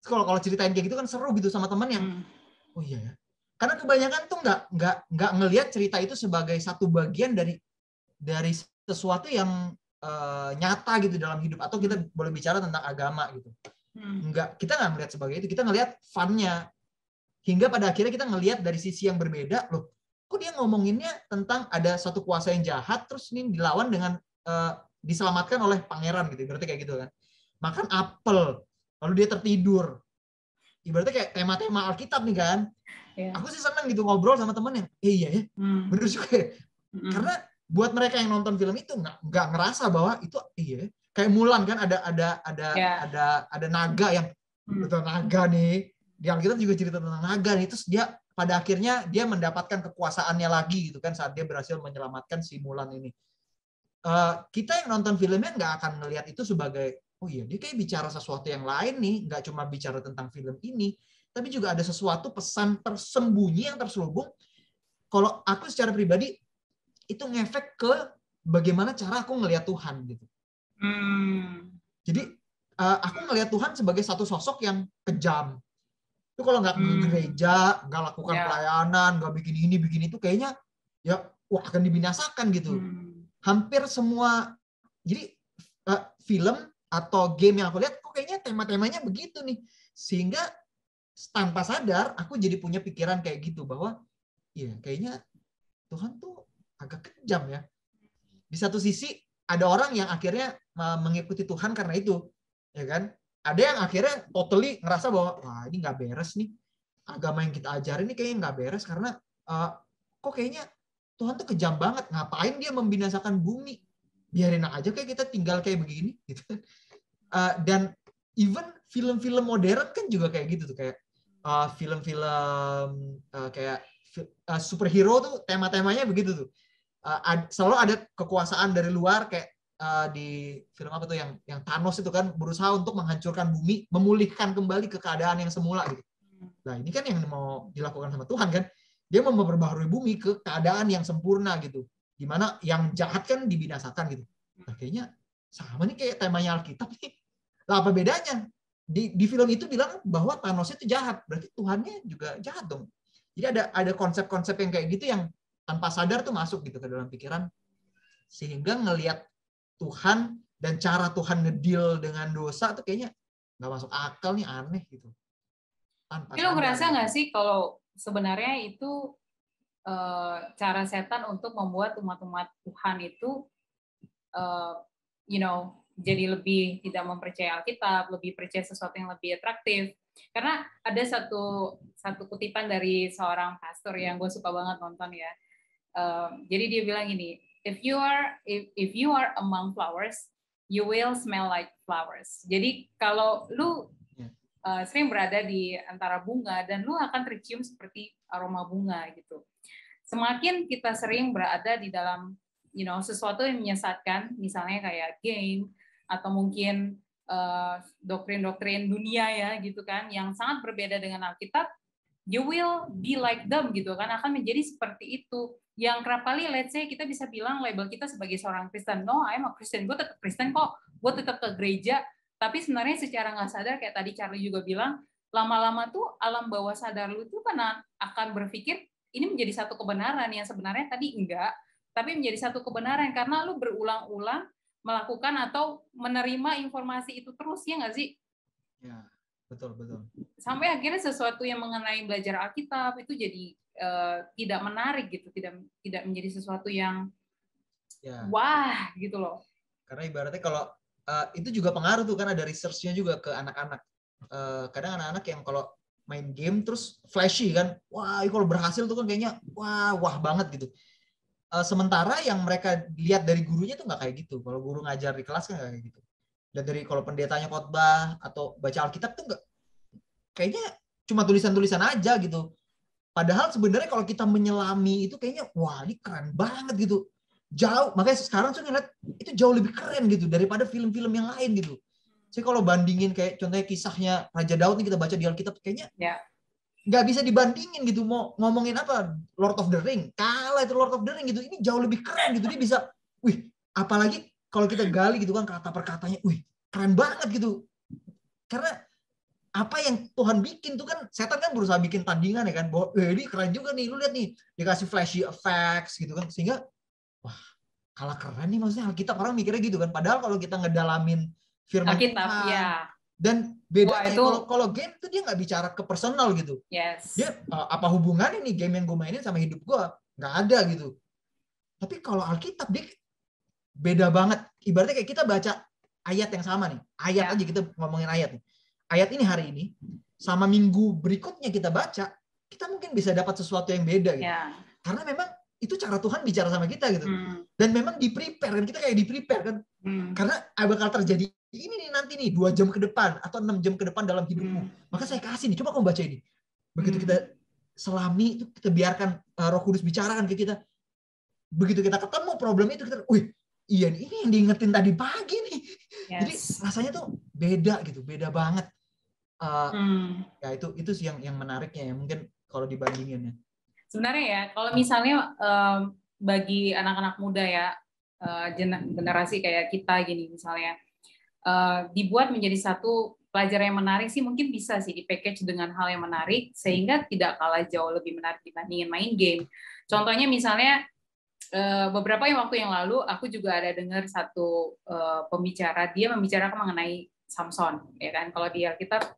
Kalau ceritain kayak gitu kan seru gitu sama teman yang oh iya ya. Karena kebanyakan tuh nggak ngelihat cerita itu sebagai satu bagian dari sesuatu yang nyata gitu dalam hidup, atau kita boleh bicara tentang agama gitu. Kita nggak ngelihat sebagai itu, kita ngelihat fun-nya. Hingga pada akhirnya kita ngelihat dari sisi yang berbeda, loh, kok dia ngomonginnya tentang ada satu kuasa yang jahat, terus ini dilawan dengan diselamatkan oleh pangeran gitu, berarti kayak gitu kan. Makan apel, lalu dia tertidur. Ibaratnya kayak tema-tema Alkitab nih kan. Aku sih senang gitu ngobrol sama temen yang, iya ya, bener juga ya. Karena buat mereka yang nonton film itu nggak ngerasa bahwa itu iya. Kayak Mulan kan ada naga yang betul naga nih. Di Alkitab juga cerita tentang naga nih. Terus dia pada akhirnya dia mendapatkan kekuasaannya lagi gitu kan saat dia berhasil menyelamatkan si Mulan ini. Kita yang nonton filmnya nggak akan ngelihat itu sebagai oh iya dia kayak bicara sesuatu yang lain nih, nggak cuma bicara tentang film ini, tapi juga ada sesuatu pesan tersembunyi yang terselubung. Kalau aku secara pribadi itu ngefek ke bagaimana cara aku ngelihat Tuhan gitu. Jadi aku ngelihat Tuhan sebagai satu sosok yang kejam. Itu kalau nggak ke gereja, nggak lakukan pelayanan, nggak bikin ini bikin itu, kayaknya ya wah akan dibinasakan gitu. Hampir semua jadi film atau game yang aku lihat kok kayaknya tema-temanya begitu nih, sehingga tanpa sadar aku jadi punya pikiran kayak gitu bahwa iya kayaknya Tuhan tuh agak kejam ya. Di satu sisi ada orang yang akhirnya mengikuti Tuhan karena itu, ya kan? Ada yang akhirnya totally ngerasa bahwa wah ini nggak beres nih, agama yang kita ajarin ini kayaknya nggak beres karena kok kayaknya Tuhan tuh kejam banget, ngapain dia membinasakan bumi? Biarin aja kayak kita tinggal kayak begini gitu. Dan even film-film modern kan juga kayak gitu tuh, kayak film-film kayak superhero tuh tema-temanya begitu tuh. Selalu ada kekuasaan dari luar kayak di film apa tuh yang Thanos itu kan berusaha untuk menghancurkan bumi, memulihkan kembali ke keadaan yang semula gitu. Nah, ini kan yang mau dilakukan sama Tuhan kan. Dia mau memperbaharui bumi ke keadaan yang sempurna gitu. Dimana yang jahat kan dibinasakan gitu. Nah, kayaknya sama nih kayak temanya Alkitab nih. Lah apa bedanya? Di film itu bilang bahwa Thanos itu jahat, berarti Tuhannya juga jahat dong. Jadi ada konsep-konsep yang kayak gitu yang tanpa sadar tuh masuk gitu ke dalam pikiran, sehingga ngelihat Tuhan dan cara Tuhan ngedeal dengan dosa tuh kayaknya nggak masuk akal nih, aneh gitu. tanpa Lo sadar. ngerasa nggak sih kalau sebenarnya itu cara setan untuk membuat umat-umat Tuhan itu jadi lebih tidak mempercayai Alkitab, lebih percaya sesuatu yang lebih atraktif. Karena ada satu kutipan dari seorang pastor yang gue suka banget nonton ya. Jadi dia bilang gini, if you are among flowers, you will smell like flowers. Jadi kalau lu sering berada di antara bunga dan lu akan tercium seperti aroma bunga gitu. Semakin kita sering berada di dalam sesuatu yang menyesatkan, misalnya kayak game atau mungkin doktrin-doktrin dunia ya gitu kan, yang sangat berbeda dengan Alkitab, you will be like them gitu kan, akan menjadi seperti itu. Yang kerap kali, let's say kita bisa bilang label kita sebagai seorang Kristen, no, I'm a Christian, gue tetap Kristen kok, gue tetap ke gereja, tapi sebenarnya secara nggak sadar, kayak tadi Charlie juga bilang, lama-lama tuh alam bawah sadar lu tuh karena akan berpikir ini menjadi satu kebenaran yang sebenarnya tadi enggak, tapi menjadi satu kebenaran karena lu berulang-ulang melakukan atau menerima informasi itu terus, ya nggak sih? Ya, betul. Sampai akhirnya sesuatu yang mengenai belajar Alkitab itu jadi tidak menarik gitu, tidak menjadi sesuatu yang wah gitu loh. Karena ibaratnya kalau itu juga pengaruh tuh, kan ada research-nya juga ke anak-anak. Kadang anak-anak yang kalau main game terus flashy kan, wah kalau berhasil tuh kan kayaknya wah banget gitu. Sementara yang mereka lihat dari gurunya tuh nggak kayak gitu. Kalau guru ngajar di kelas kan nggak kayak gitu. Dan dari kalau pendetanya khotbah atau baca Alkitab tuh nggak, kayaknya cuma tulisan-tulisan aja gitu. Padahal sebenarnya kalau kita menyelami itu kayaknya wah ini keren banget gitu. Jauh, makanya sekarang saya ngeliat itu jauh lebih keren gitu daripada film-film yang lain gitu. Saya kalau bandingin kayak contohnya kisahnya Raja Daud nih kita baca di Alkitab, kayaknya nggak bisa dibandingin gitu. Mau ngomongin apa Lord of the Ring, kalah itu Lord of the Ring gitu. Ini jauh lebih keren gitu. Dia bisa, apalagi kalau kita gali gitu kan kata per katanya, keren banget gitu. Karena apa yang Tuhan bikin tuh kan, setan kan berusaha bikin tandingan ya kan, bahwa ini keren juga nih, lu lihat nih dikasih flashy effects gitu kan, sehingga wah kalah keren nih maksudnya Alkitab, orang mikirnya gitu kan. Padahal kalau kita ngedalamin firman Alkitab, Tuhan ya. Dan bedanya kalau game tuh dia nggak bicara ke personal gitu. Yes. Dia apa hubungannya nih game yang gue mainin sama hidup gue? Nggak ada gitu. Tapi kalau Alkitab dia beda banget. Ibaratnya kayak kita baca ayat yang sama nih. Ayat aja kita ngomongin ayat nih. Ayat ini hari ini sama minggu berikutnya kita baca, kita mungkin bisa dapat sesuatu yang beda gitu. Karena memang itu cara Tuhan bicara sama kita gitu. Dan memang di-prepare kan, kita kayak di-prepare kan. Karena bakal terjadi ini nih nanti nih 2 jam ke depan atau 6 jam ke depan dalam hidupmu. Maka saya kasih nih, coba kamu baca ini. Begitu kita selami itu, kita biarkan Roh Kudus bicarakan ke kita. Begitu kita ketemu problem itu, kita, iya nih, ini yang diingetin tadi pagi nih. Jadi rasanya tuh beda gitu, beda banget. Ya itu sih yang menariknya ya, mungkin kalau dibandingin ya. Sebenarnya ya, kalau misalnya bagi anak-anak muda ya, generasi kayak kita gini misalnya, dibuat menjadi satu pelajaran yang menarik sih, mungkin bisa sih di-package dengan hal yang menarik, sehingga tidak kalah jauh lebih menarik dibandingin main game. Contohnya misalnya, beberapa waktu yang lalu, aku juga ada dengar satu pembicara, dia membicarakan mengenai Samson, ya kan? Kalau di Alkitab,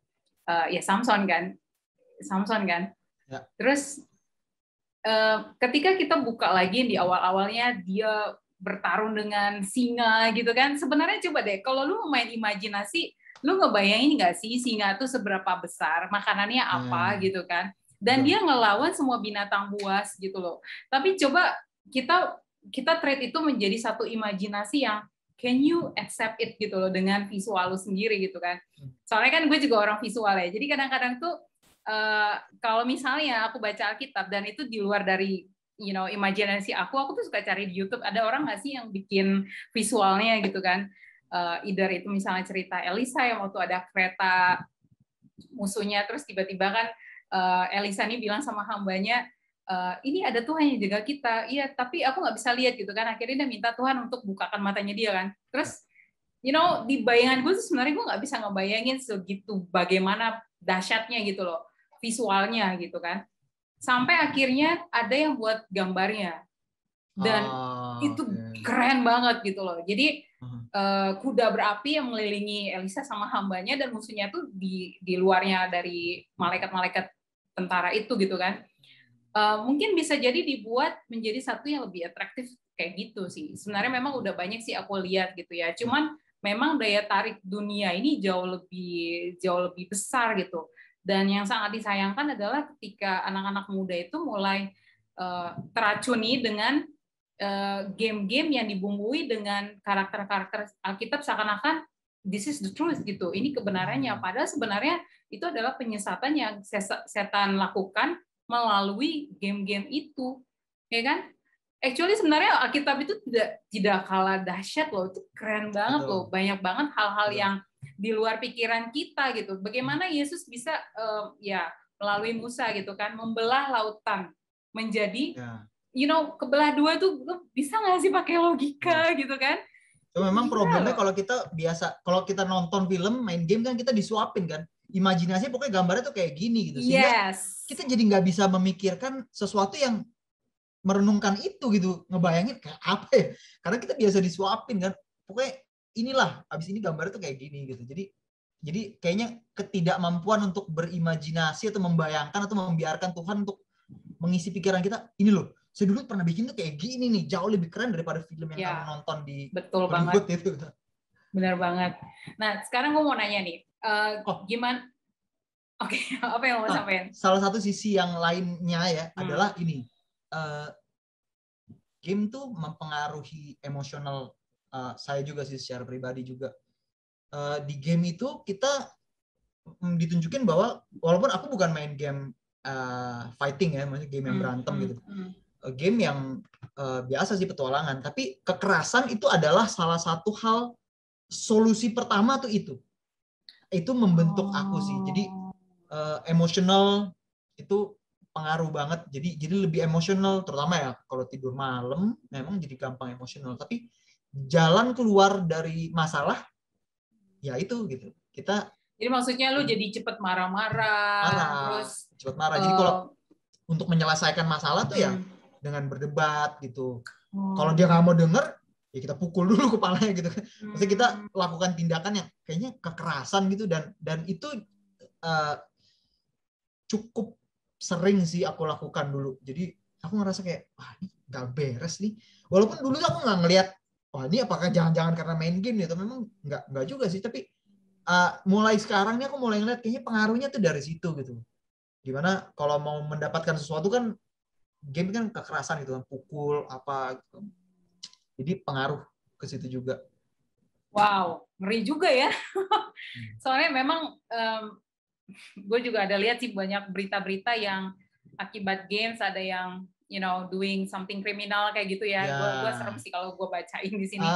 ya Samson kan? Ya. Terus, ketika kita buka lagi di awal-awalnya, dia bertarung dengan singa gitu kan. Sebenarnya coba deh, kalau lu main imajinasi, lu ngebayangin nggak sih singa itu seberapa besar, makanannya apa gitu kan. Dan dia ngelawan semua binatang buas gitu loh. Tapi coba kita treat itu menjadi satu imajinasi yang can you accept it gitu loh, dengan visual lu sendiri gitu kan. Soalnya kan gue juga orang visual ya. Jadi kadang-kadang tuh kalau misalnya aku baca Alkitab dan itu di luar dari imajinasi aku tuh suka cari di YouTube, ada orang nggak sih yang bikin visualnya gitu kan, either itu misalnya cerita Elisa yang waktu ada kereta musuhnya, terus tiba-tiba kan Elisa ini bilang sama hambanya, ini ada Tuhan yang jaga kita, iya tapi aku nggak bisa lihat gitu kan, akhirnya dia minta Tuhan untuk bukakan matanya dia kan, terus di bayangan gue sebenarnya gue nggak bisa ngebayangin segitu bagaimana dahsyatnya gitu loh visualnya gitu kan, sampai akhirnya ada yang buat gambarnya dan itu keren banget gitu loh. Jadi kuda berapi yang mengelilingi Elisa sama hambanya, dan musuhnya tuh di luarnya dari malaikat-malaikat tentara itu gitu kan. Mungkin bisa jadi dibuat menjadi satu yang lebih atraktif kayak gitu sih. Sebenarnya memang udah banyak sih aku lihat gitu ya. Cuman memang daya tarik dunia ini jauh lebih besar gitu. Dan yang sangat disayangkan adalah ketika anak-anak muda itu mulai teracuni dengan game-game yang dibumbui dengan karakter-karakter Alkitab seakan-akan this is the truth gitu. Ini kebenarannya. Padahal sebenarnya itu adalah penyesatan yang setan lakukan melalui game-game itu, ya kan? Actually sebenarnya Alkitab itu tidak kalah dahsyat loh. Itu keren banget loh. Banyak banget hal-hal yang di luar pikiran kita gitu. Bagaimana Yesus bisa ya melalui Musa gitu kan membelah lautan menjadi kebelah dua tuh bisa nggak sih pakai logika gitu kan? So, memang problemnya kalau kita nonton film, main game kan kita disuapin kan, imajinasi pokoknya gambarnya tuh kayak gini gitu, sehingga kita jadi nggak bisa memikirkan sesuatu yang merenungkan itu gitu, ngebayangin kayak apa ya, karena kita biasa disuapin kan, pokoknya inilah, abis ini gambarnya tuh kayak gini gitu, jadi kayaknya ketidakmampuan untuk berimajinasi atau membayangkan atau membiarkan Tuhan untuk mengisi pikiran kita, ini loh. Saya dulu pernah bikin tuh kayak gini nih, jauh lebih keren daripada film yang kamu nonton di Hollywood itu. Benar banget. Nah, sekarang gue mau nanya nih, gimana? Oke, apa yang mau sampaikan? Salah satu sisi yang lainnya ya adalah ini, game tuh mempengaruhi emosional saya juga sih secara pribadi juga. Di game itu kita ditunjukin bahwa walaupun aku bukan main game fighting ya, maksudnya game yang berantem gitu. Game yang biasa sih petualangan, tapi kekerasan itu adalah salah satu hal solusi pertama tuh itu membentuk aku sih. Jadi emosional itu pengaruh banget. Jadi lebih emosional, terutama ya kalau tidur malam memang jadi gampang emosional. Tapi jalan keluar dari masalah ya itu gitu. Jadi maksudnya lu jadi cepet marah-marah, terus cepet marah. Jadi kalau untuk menyelesaikan masalah tuh ya dengan berdebat gitu. Kalau dia nggak mau denger, ya kita pukul dulu kepalanya gitu. Maksudnya kita lakukan tindakan yang kayaknya kekerasan gitu, dan itu cukup sering sih aku lakukan dulu. Jadi aku ngerasa kayak, wah ini nggak beres nih. Walaupun dulu aku nggak ngelihat, wah ini apakah jangan-jangan karena main game nih, atau memang nggak juga sih. Tapi mulai sekarang nih aku mulai ngeliat kayaknya pengaruhnya tuh dari situ gitu. Gimana kalau mau mendapatkan sesuatu kan, game kan kekerasan gitu kan, pukul apa gitu. Jadi pengaruh ke situ juga. Wow, ngeri juga ya. Soalnya memang gue juga ada lihat sih banyak berita-berita yang akibat games ada yang doing something kriminal kayak gitu ya. Gue serem sih kalau gue bacain di sini.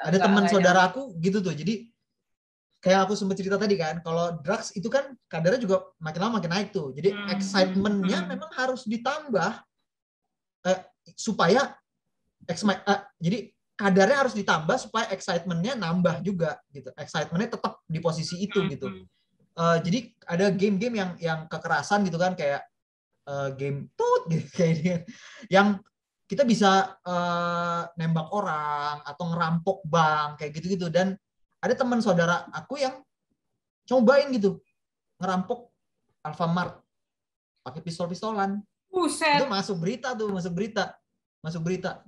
Ada teman saudara aku gitu tuh. Jadi kayak aku sempat cerita tadi kan, kalau drugs itu kan kadarnya juga makin lama makin naik tuh. Jadi excitement-nya memang harus ditambah supaya jadi kadarnya harus ditambah supaya excitement-nya nambah juga gitu. Excitement-nya tetap di posisi itu gitu. Jadi ada game-game yang kekerasan gitu kan, kayak game tut gitu kayak ini, yang kita bisa nembak orang atau ngerampok bank kayak gitu-gitu. Dan ada teman saudara aku yang cobain gitu ngerampok Alfamart pakai pistol-pistolan. Itu masuk berita.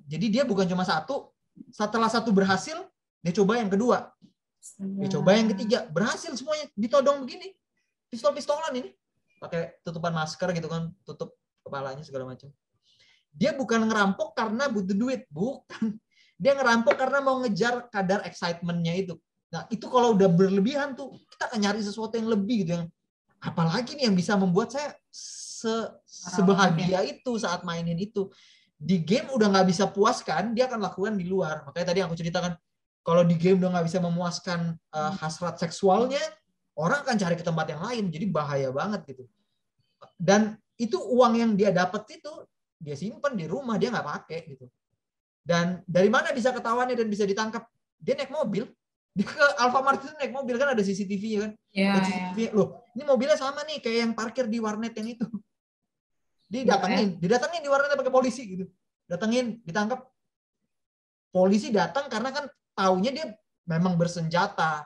Jadi dia bukan cuma satu, setelah satu berhasil, dia coba yang kedua. Dia coba yang ketiga, berhasil semuanya, ditodong begini. Pistol-pistolan ini. Pakai tutupan masker gitu kan, tutup kepalanya segala macam. Dia bukan ngerampok karena butuh duit, bukan. Dia ngerampok karena mau ngejar kadar excitement-nya itu. Nah, itu kalau udah berlebihan tuh, kita akan nyari sesuatu yang lebih gitu, yang apalagi nih yang bisa membuat saya sebahagia itu saat mainin itu. Di game udah nggak bisa puaskan, dia akan lakukan di luar. Makanya tadi aku ceritakan, kalau di game udah nggak bisa memuaskan hasrat seksualnya, orang akan cari ke tempat yang lain. Jadi bahaya banget gitu. Dan itu uang yang dia dapat itu, dia simpan di rumah, dia nggak pakai gitu. Dan dari mana bisa ketahuannya dan bisa ditangkap? Dia naik mobil. Dia ke Alfamart itu naik mobil, kan ada CCTV-nya kan. CCTV, loh, ini mobilnya sama nih kayak yang parkir di warnet yang itu. Didatengin di warnetnya pakai polisi gitu. Datengin, ditangkap. Polisi datang karena kan taunya dia memang bersenjata.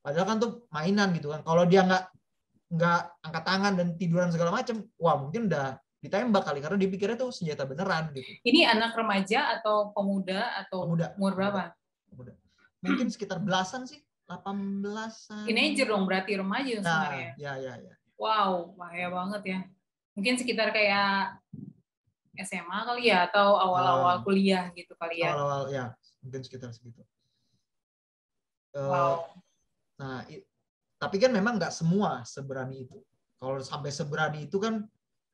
Padahal kan tuh mainan gitu kan. Kalau dia nggak angkat tangan dan tiduran segala macam, wah mungkin udah ditembak kali karena dipikirnya tuh senjata beneran gitu. Ini anak remaja atau pemuda atau Pemuda, umur berapa? Pemuda. Mungkin sekitar belasan sih, 18-an. Teenager dong berarti remaja Ya, sebenarnya. ya. Wow, bahaya banget ya. Mungkin sekitar kayak SMA kali ya atau awal-awal kuliah gitu kali ya. Awal-awal ya, mungkin sekitar segitu. Wow. Nah, tapi kan memang nggak semua seberani itu. Kalau sampai seberani itu kan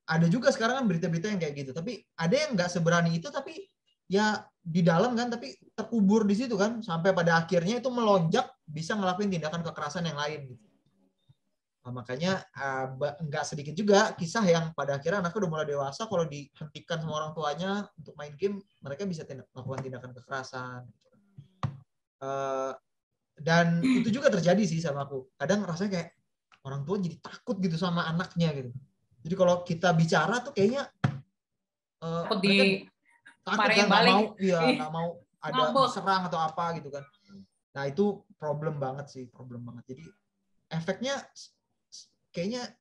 ada juga sekarang kan berita-berita yang kayak gitu. Tapi ada yang nggak seberani itu tapi ya di dalam kan tapi terkubur di situ kan sampai pada akhirnya itu melonjak bisa ngelakuin tindakan kekerasan yang lain gitu. Nah, makanya nggak sedikit juga kisah yang pada akhirnya anaknya udah mulai dewasa kalau dihentikan sama orang tuanya untuk main game mereka bisa melakukan tindakan kekerasan. Dan itu juga terjadi sih sama aku. Kadang rasanya kayak orang tua jadi takut gitu sama anaknya gitu. Jadi kalau kita bicara tuh kayaknya Takut mereka takut kan nggak mau ada diserang atau apa gitu kan. Nah itu problem banget. Jadi efeknya kayaknya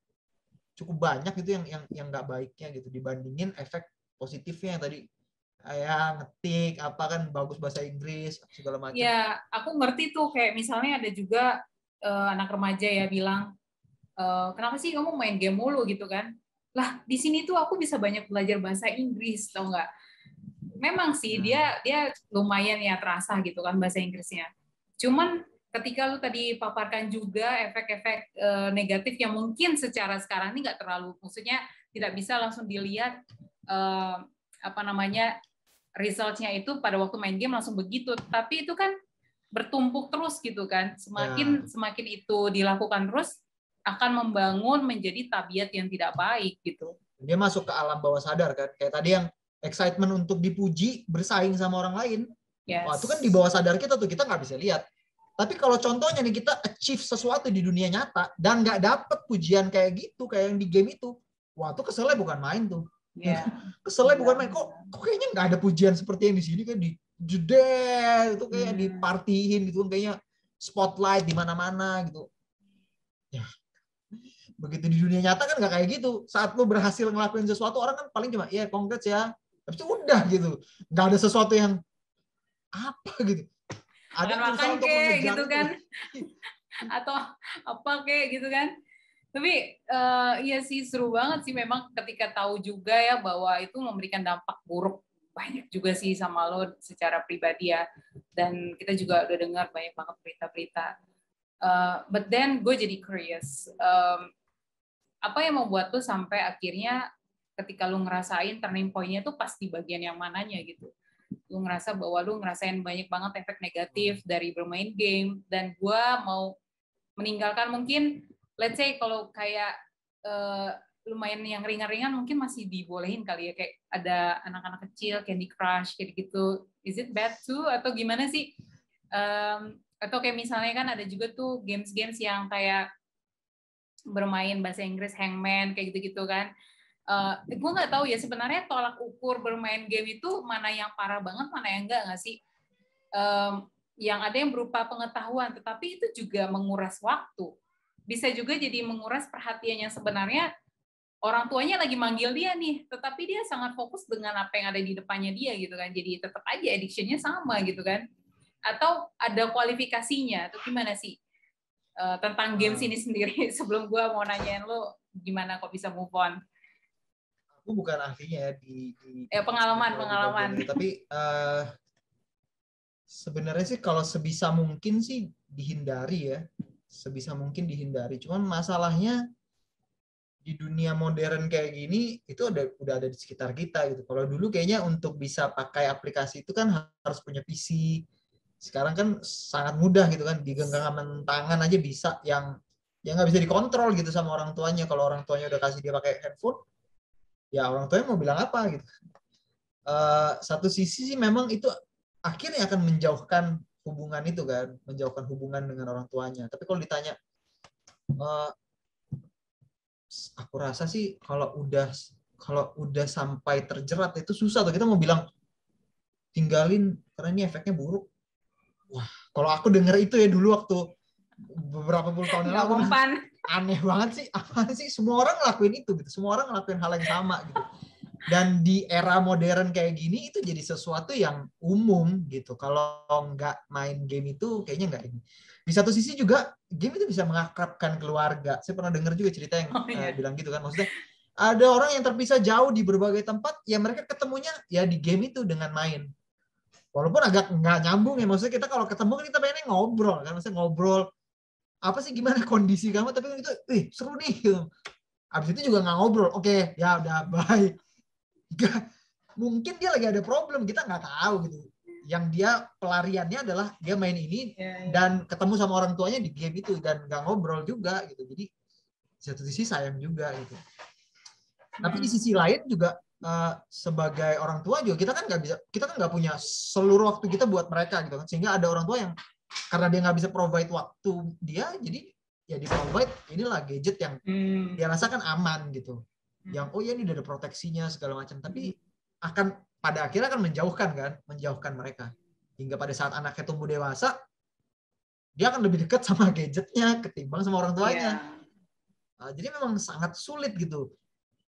cukup banyak gitu yang nggak baiknya gitu dibandingin efek positifnya yang tadi kayak ngetik apa kan bagus bahasa Inggris segala macam. Ya, aku ngerti tuh kayak misalnya ada juga anak remaja ya bilang kenapa sih kamu main game mulu gitu kan? Lah di sini tuh aku bisa banyak belajar bahasa Inggris, tau nggak? Memang sih dia lumayan ya terasa gitu kan bahasa Inggrisnya. Cuman ketika lu tadi paparkan juga efek-efek negatif yang mungkin secara sekarang ini nggak terlalu, maksudnya tidak bisa langsung dilihat resultnya itu pada waktu main game langsung begitu, tapi itu kan bertumpuk terus gitu kan, semakin itu dilakukan terus akan membangun menjadi tabiat yang tidak baik gitu. Dia masuk ke alam bawah sadar kan, kayak tadi yang excitement untuk dipuji bersaing sama orang lain. Yes. Wah, itu kan di bawah sadar kita tuh, kita nggak bisa lihat. Tapi kalau contohnya nih kita achieve sesuatu di dunia nyata dan nggak dapet pujian kayak gitu, kayak yang di game itu, wah tuh keselnya bukan main tuh. Yeah. Keselnya bukan main. Kok kayaknya nggak ada pujian seperti yang di sini kan di jeder itu kayak dipartiin gitu kan kayaknya spotlight di mana-mana gitu. Ya. Begitu di dunia nyata kan nggak kayak gitu. Saat lu berhasil ngelakuin sesuatu orang kan paling cuma ya congrats ya. Tapi itu udah gitu. Nggak ada sesuatu yang apa gitu. Ada makan kek gitu kan, atau apa kek gitu kan. Tapi iya sih seru banget sih memang ketika tahu juga ya bahwa itu memberikan dampak buruk banyak juga sih sama lo secara pribadi ya. Dan kita juga udah dengar banyak banget berita-berita. But then gue jadi curious, apa yang membuat lo sampai akhirnya ketika lo ngerasain turning point-nya tuh pas di bagian yang mananya gitu. Lu ngerasa bahwa lu ngerasain banyak banget efek negatif dari bermain game dan gua mau meninggalkan mungkin let's say kalau kayak lumayan yang ringan-ringan mungkin masih dibolehin kali ya kayak ada anak-anak kecil Candy Crush kayak gitu, is it bad too atau gimana sih? Atau kayak misalnya kan ada juga tuh games-games yang kayak bermain bahasa Inggris Hangman kayak gitu-gitu kan. Gue nggak tahu ya sebenarnya tolak ukur bermain game itu mana yang parah banget, mana yang enggak nggak sih? Yang ada yang berupa pengetahuan, tetapi itu juga menguras waktu. Bisa juga jadi menguras perhatian yang sebenarnya orang tuanya lagi manggil dia nih, tetapi dia sangat fokus dengan apa yang ada di depannya dia gitu kan. Jadi tetap aja addiction-nya sama gitu kan. Atau ada kualifikasinya, atau gimana sih? Tentang games ini sendiri sebelum gue mau nanyain lo gimana kok bisa move on. Aku bukan ahlinya ya di pengalaman. Tapi sebenarnya sih kalau sebisa mungkin sih dihindari ya, sebisa mungkin dihindari. Cuman masalahnya di dunia modern kayak gini itu udah ada di sekitar kita gitu. Kalau dulu kayaknya untuk bisa pakai aplikasi itu kan harus punya PC. Sekarang kan sangat mudah gitu kan, di genggaman tangan aja bisa yang nggak bisa dikontrol gitu sama orang tuanya. Kalau orang tuanya udah kasih dia pakai handphone, ya orang tuanya mau bilang apa gitu. Satu sisi sih memang itu akhirnya akan menjauhkan hubungan itu kan, menjauhkan hubungan dengan orang tuanya. Tapi kalau ditanya, aku rasa sih kalau udah sampai terjerat itu susah tuh kita mau bilang tinggalin karena ini efeknya buruk. Kalau aku denger itu ya dulu waktu beberapa puluh tahun yang Nggak lalu, mempan. aneh banget sih, apa sih semua orang ngelakuin itu gitu, semua orang ngelakuin hal yang sama gitu. Dan di era modern kayak gini itu jadi sesuatu yang umum gitu. Kalau nggak main game itu kayaknya nggak ini. Di satu sisi juga game itu bisa mengakrabkan keluarga. Saya pernah dengar juga cerita yang bilang gitu kan. Maksudnya ada orang yang terpisah jauh di berbagai tempat, ya mereka ketemunya ya di game itu dengan main. Walaupun agak nggak nyambung ya. Maksudnya kita kalau ketemu kan kita pengennya ngobrol kan. Maksudnya ngobrol apa sih gimana kondisi kamu, tapi itu seru nih gitu. Abis itu juga nggak ngobrol. Oke, ya udah bye. Gak, mungkin dia lagi ada problem, kita nggak tahu gitu. Yang dia pelariannya adalah dia main ini dan ketemu sama orang tuanya di game itu dan nggak ngobrol juga gitu. Jadi satu sisi sayang juga gitu. Tapi di sisi lain juga sebagai orang tua juga kita kan nggak punya seluruh waktu kita buat mereka gitu kan. Sehingga ada orang tua yang karena dia nggak bisa provide waktu dia, jadi ya di provide inilah gadget yang dia rasakan aman gitu. Yang oh ya ini udah ada proteksinya segala macam, tapi akan pada akhirnya akan menjauhkan mereka hingga pada saat anaknya tumbuh dewasa dia akan lebih dekat sama gadgetnya ketimbang sama orang tuanya. Jadi memang sangat sulit gitu,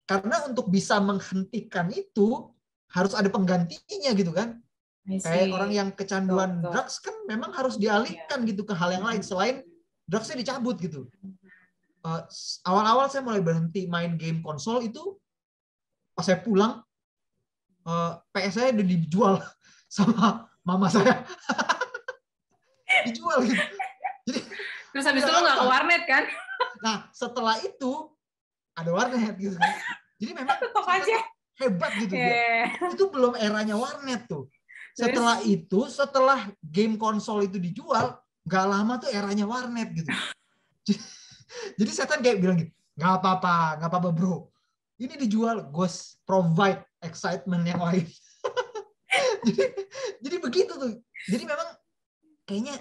karena untuk bisa menghentikan itu harus ada penggantinya gitu kan. Kayak orang yang kecanduan drugs kan memang harus dialihkan gitu ke hal yang lain selain drugsnya dicabut gitu. Awal-awal saya mulai berhenti main game konsol itu pas saya pulang, PS saya udah dijual sama mama saya. Dijual gitu. Jadi, terus habis itu lo nggak ke warnet kan? Nah setelah itu ada warnet gitu kan. Jadi memang tetap aja hebat gitu dia. Itu belum eranya warnet tuh. Setelah itu, setelah game konsol itu dijual, nggak lama tuh eranya warnet gitu. Jadi setan kayak bilang gitu, nggak apa-apa bro. Ini dijual, gue provide excitement yang lain. jadi begitu tuh. Jadi memang kayaknya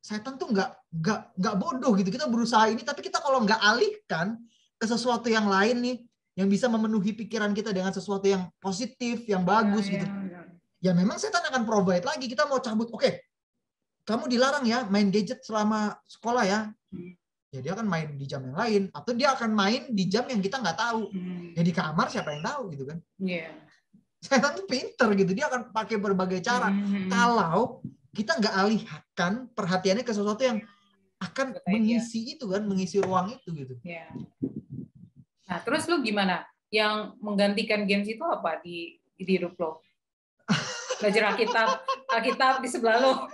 setan tuh nggak bodoh gitu. Kita berusaha ini, tapi kita kalau nggak alihkan ke sesuatu yang lain nih, yang bisa memenuhi pikiran kita dengan sesuatu yang positif, yang bagus gitu. Ya memang setan akan provide lagi. Kita mau cabut, oke, kamu dilarang ya main gadget selama sekolah ya. Ya dia akan main di jam yang lain, atau dia akan main di jam yang kita nggak tahu. Ya di kamar siapa yang tahu gitu kan. Setan tuh pinter gitu, dia akan pakai berbagai cara. Kalau kita nggak alihkan perhatiannya ke sesuatu yang akan mengisi itu kan, mengisi ruang itu gitu. Nah terus lu gimana? Yang menggantikan games itu apa di hidup lo? Belajar Alkitab di sebelah lo.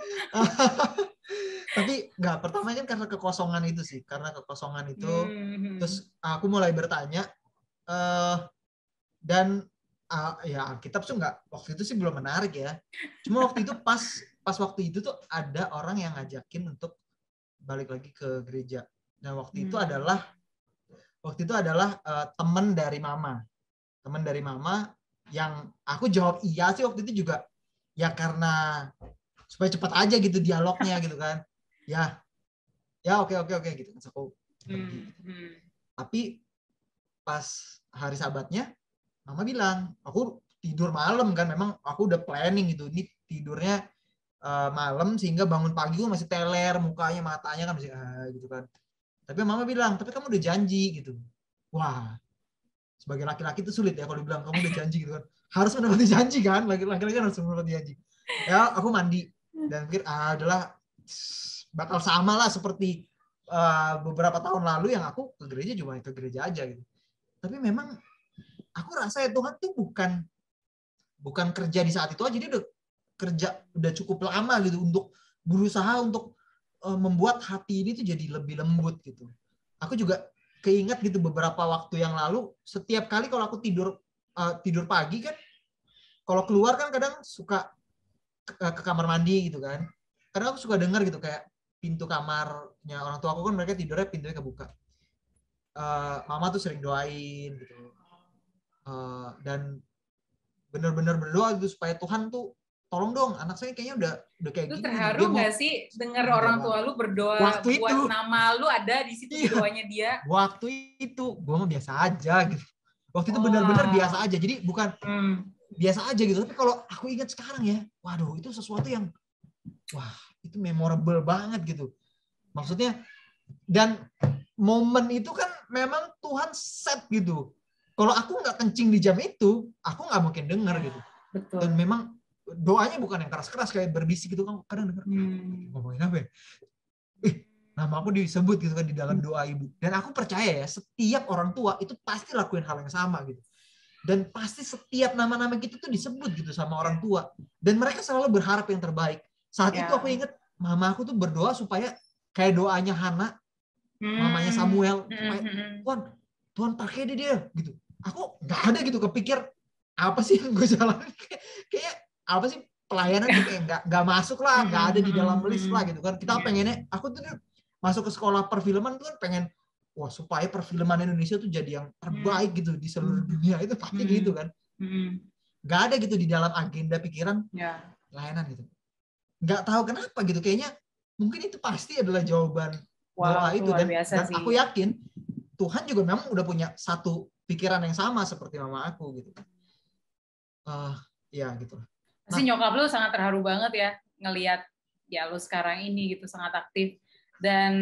Tapi nggak, pertama kan karena kekosongan itu sih, karena kekosongan itu terus aku mulai bertanya dan ya Alkitab tuh nggak, waktu itu sih belum menarik ya. Cuma waktu itu pas waktu itu tuh ada orang yang ngajakin untuk balik lagi ke gereja. Nah waktu itu adalah teman dari mama yang aku jawab iya sih waktu itu juga. Ya karena supaya cepat aja gitu dialognya gitu kan. Ya oke gitu. Terus aku pergi. Tapi pas hari Sabatnya, mama bilang, aku tidur malam kan, memang aku udah planning gitu. Ini tidurnya malam sehingga bangun pagi gue masih teler, mukanya, matanya kan masih gitu kan. Tapi mama bilang, tapi kamu udah janji gitu. Wah, sebagai laki-laki itu sulit ya kalau dibilang kamu udah janji gitu kan. Harus menepati janji kan, laki-laki harus menepati janji. Ya aku mandi dan pikir adalah bakal sama lah seperti beberapa tahun lalu yang aku ke gereja cuma ke gereja aja gitu. Tapi memang aku rasa ya Tuhan tuh bukan kerja di saat itu aja, dia udah kerja udah cukup lama gitu untuk berusaha untuk membuat hati ini tuh jadi lebih lembut gitu. Aku juga keinget gitu beberapa waktu yang lalu, setiap kali kalau aku tidur pagi kan, kalau keluar kan kadang suka ke kamar mandi gitu kan. Karena aku suka dengar gitu kayak pintu kamarnya orang tua aku kan, mereka tidurnya pintunya kebuka. Mama tuh sering doain gitu. Dan benar-benar berdoa gitu supaya Tuhan tuh tolong dong anak saya kayaknya udah kayak lu gini. Lu terharu nggak sih dengar orang tua lu berdoa waktu buat itu, nama lu ada di situ, iya, doanya dia? Waktu itu gue mah biasa aja gitu. Waktu itu benar-benar biasa aja. Jadi bukan biasa aja gitu. Tapi kalau aku ingat sekarang ya, waduh itu sesuatu yang wah itu memorable banget gitu. Maksudnya, dan momen itu kan memang Tuhan set gitu. Kalau aku nggak kencing di jam itu, aku nggak mungkin dengar gitu. Betul. Dan memang doanya bukan yang keras-keras kayak berbisik gitu kan, kadang dengar ngomongin apa ya? Nama aku disebut gitu kan di dalam doa ibu. Dan aku percaya ya, setiap orang tua itu pasti lakuin hal yang sama gitu. Dan pasti setiap nama-nama gitu tuh disebut gitu sama orang tua. Dan mereka selalu berharap yang terbaik. Saat itu aku ingat mama aku tuh berdoa supaya kayak doanya Hana, mamanya Samuel, supaya Tuhan pakai dia gitu. Aku nggak ada gitu kepikir apa sih yang gue jalanin, kayak apa sih pelayanan kayak nggak masuk lah, nggak ada di dalam list lah gitu kan. Kita pengennya, aku tuh masuk ke sekolah perfilman tuh kan pengen, wah supaya perfilman Indonesia tuh jadi yang terbaik gitu di seluruh dunia, itu pasti gitu kan. Nggak ada gitu di dalam agenda pikiran pelayanan gitu. Nggak tahu kenapa gitu, kayaknya mungkin itu pasti adalah jawaban doa itu. Dan aku yakin Tuhan juga memang udah punya satu pikiran yang sama seperti mama aku gitu. Ya gitu. Pasti nyokap lu sangat terharu banget ya ngelihat ya lu sekarang ini gitu sangat aktif, dan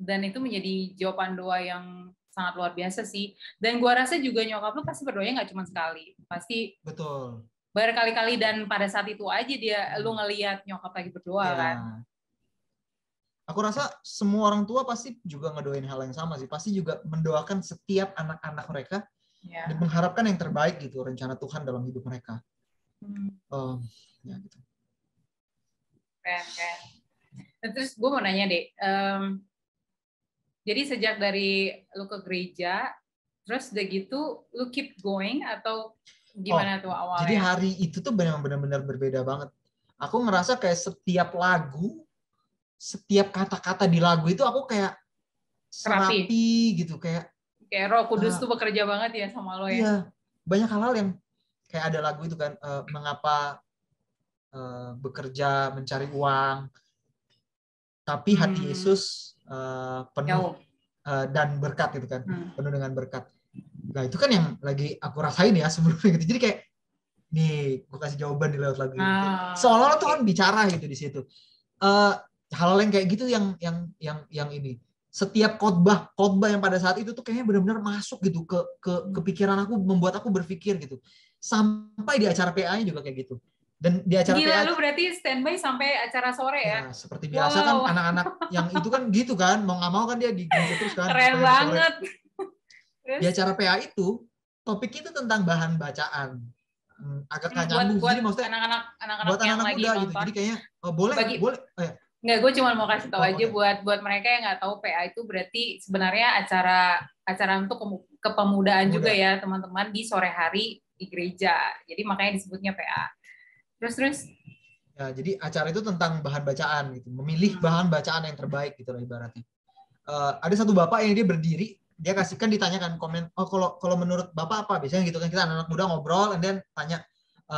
itu menjadi jawaban doa yang sangat luar biasa sih. Dan gua rasa juga nyokap lu pasti berdoanya nggak cuma sekali, pasti betul berkali-kali, dan pada saat itu aja lu ngelihat nyokap lagi berdoa kan. Aku rasa semua orang tua pasti juga ngedoain hal yang sama sih, pasti juga mendoakan setiap anak-anak mereka dan mengharapkan yang terbaik gitu, rencana Tuhan dalam hidup mereka. Ya gitu. Keren. Terus gue mau nanya deh, jadi sejak dari lu ke gereja, terus udah gitu lu keep going atau gimana tuh awalnya? Jadi hari itu tuh benar-benar berbeda banget. Aku ngerasa kayak setiap lagu, setiap kata-kata di lagu itu aku kayak serapi gitu, kayak Roh Kudus tuh bekerja banget ya sama lo ya. Iya, banyak hal-hal yang kayak ada lagu itu kan, mengapa bekerja mencari uang, tapi hati Yesus penuh dan berkat gitu kan, penuh dengan berkat. Nah itu kan yang lagi aku rasain ya sebelumnya gitu. Jadi kayak nih gue kasih jawaban di lewat lagu ini. Seolah-olah Tuhan bicara gitu di situ. Hal-hal yang kayak gitu yang ini. Setiap khotbah yang pada saat itu tuh kayaknya benar-benar masuk gitu ke pikiran aku, membuat aku berpikir gitu. Sampai di acara PA-nya juga kayak gitu. Dan di acara PA lu berarti standby sampai acara sore ya? Seperti biasa kan anak-anak yang itu kan gitu kan, mau nggak mau kan dia di gereja terus kan. Keren banget. Di acara PA itu topik itu tentang bahan bacaan. Agak nggak nyambung buat sih, maksudnya anak-anak buat yang anak-anak lagi muda nonton gitu. Jadi kayaknya boleh. Nggak, gue cuma mau kasih tahu aja buat mereka yang nggak tahu, PA itu berarti sebenarnya acara untuk kepemudaan juga ya teman-teman, di sore hari di gereja. Jadi makanya disebutnya PA. Terus ya, jadi acara itu tentang bahan bacaan gitu, memilih bahan bacaan yang terbaik gitu lah ibaratnya. Ada satu bapak yang dia berdiri, dia kasihkan, ditanyakan komen, kalau menurut bapak apa, biasanya gitu kan, kita anak-anak muda ngobrol and then tanya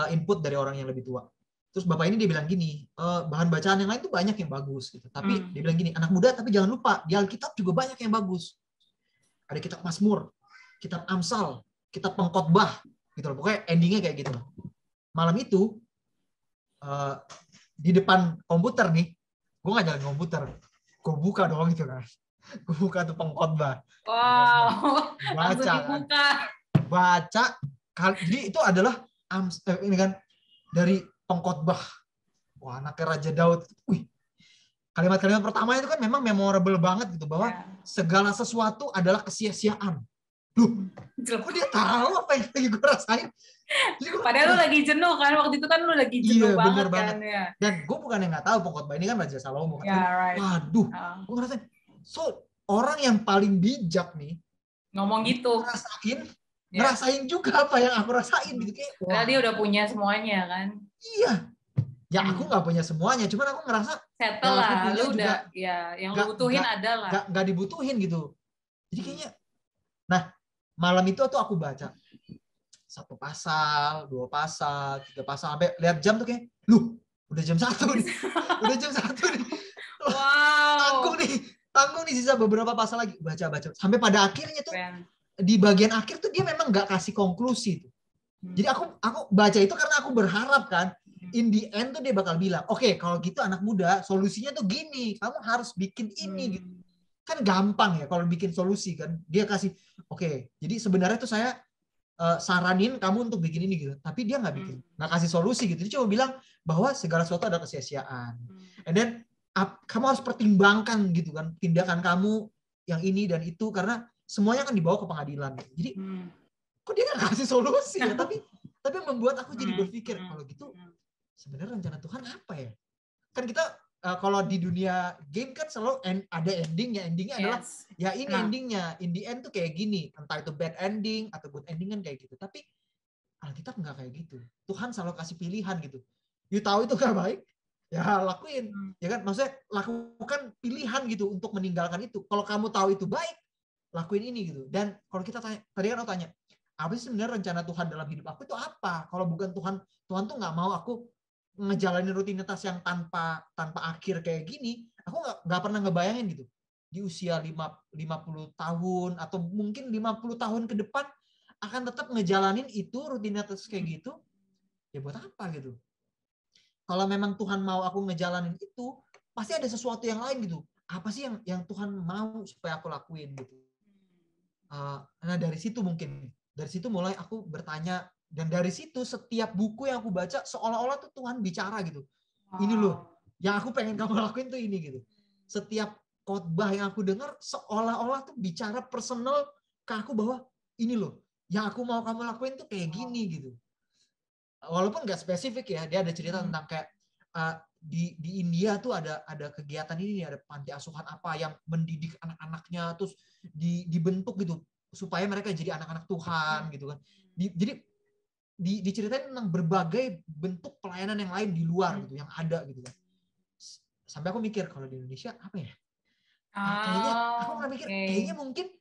input dari orang yang lebih tua. Terus bapak ini dia bilang gini, bahan bacaan yang lain tuh banyak yang bagus gitu, tapi dia bilang gini, anak muda tapi jangan lupa di Alkitab juga banyak yang bagus. Ada kitab Mazmur, kitab Amsal, kitab Pengkhotbah gitu loh. Pokoknya endingnya kayak gitu. Malam itu di depan komputer nih, gue nggak jalan komputer, gue buka doang gitu kan, gue buka tuh Pengkhotbah, baca, jadi itu adalah ini kan dari Pengkhotbah, wah anaknya Raja Daud, kalimat-kalimat pertama itu kan memang memorable banget gitu, bahwa segala sesuatu adalah kesia-siaan. Kok dia tahu apa yang lagi gue rasain? Padahal lu lagi jenuh kan, waktu itu kan lu lagi jenuh banget kan. Ya. Dan gue bukan yang nggak tahu Pengkhotbah ini kan Raja Salomo. Waduh, gue ngerasain. So orang yang paling bijak nih ngomong gitu. Ngerasain juga apa yang aku rasain gitu kayak. Padahal dia udah punya semuanya kan. Iya. Ya aku nggak punya semuanya, cuman aku ngerasa settle lah, lu udah ya yang lu butuhin adalah. Nggak dibutuhin gitu. Jadi kayaknya. Nah malam itu tuh aku baca 1 pasal, 2 pasal, 3 pasal, sampai lihat jam tuh kayak, udah jam 1 nih. Udah jam 1 nih. Wow. Tanggung nih sisa beberapa pasal lagi, baca. Sampai pada akhirnya tuh di bagian akhir tuh dia memang nggak kasih konklusi tuh. Jadi aku baca itu karena aku berharap kan, in the end tuh dia bakal bilang, oke, kalau gitu anak muda solusinya tuh gini, kamu harus bikin ini gitu. Kan gampang ya kalau bikin solusi kan. Dia kasih, oke, jadi sebenarnya tuh saya saranin kamu untuk bikin ini gitu. Tapi dia nggak bikin, nggak kasih solusi gitu. Dia cuma bilang bahwa segala sesuatu ada kesia-siaan. And then kamu harus pertimbangkan gitu kan tindakan kamu yang ini dan itu, karena semuanya kan dibawa ke pengadilan. Jadi kok dia nggak kasih solusi ya? Tapi membuat aku jadi berpikir, kalau gitu sebenarnya rencana Tuhan apa ya? Kan kita kalau di dunia game kan selalu ada endingnya adalah ya ini endingnya, in the end tuh kayak gini, entah itu bad ending atau good ending kan kayak gitu. Tapi Alkitab nggak kayak gitu. Tuhan selalu kasih pilihan gitu. You tahu itu nggak baik, ya lakuin, ya kan? Maksudnya lakukan pilihan gitu untuk meninggalkan itu. Kalau kamu tahu itu baik, lakuin ini gitu. Dan kalau kita tanya, tadi kan aku tanya, apa sih sebenarnya rencana Tuhan dalam hidup aku itu apa? Kalau bukan Tuhan tuh nggak mau aku ngejalanin rutinitas yang tanpa akhir kayak gini, aku nggak pernah ngebayangin gitu. Di usia 50 tahun atau mungkin 50 tahun ke depan akan tetap ngejalanin itu rutinitas kayak gitu. Ya buat apa gitu? Kalau memang Tuhan mau aku ngejalanin itu, pasti ada sesuatu yang lain gitu. Apa sih yang Tuhan mau supaya aku lakuin gitu. Nah dari situ mulai aku bertanya. Dan dari situ setiap buku yang aku baca seolah-olah tuh Tuhan bicara gitu. Ini loh, yang aku pengen kamu lakuin tuh ini gitu. Setiap khotbah yang aku dengar seolah-olah tuh bicara personal ke aku bahwa ini loh, yang aku mau kamu lakuin tuh kayak gini gitu. Walaupun nggak spesifik ya, dia ada cerita tentang kayak di India tuh ada kegiatan ini, ada panti asuhan apa yang mendidik anak-anaknya, terus dibentuk gitu supaya mereka jadi anak-anak Tuhan gitu kan. Jadi diceritain tentang berbagai bentuk pelayanan yang lain di luar gitu, yang ada gitu kan. Sampai aku mikir kalau di Indonesia apa ya? Kayaknya aku pernah mikir kayaknya mungkin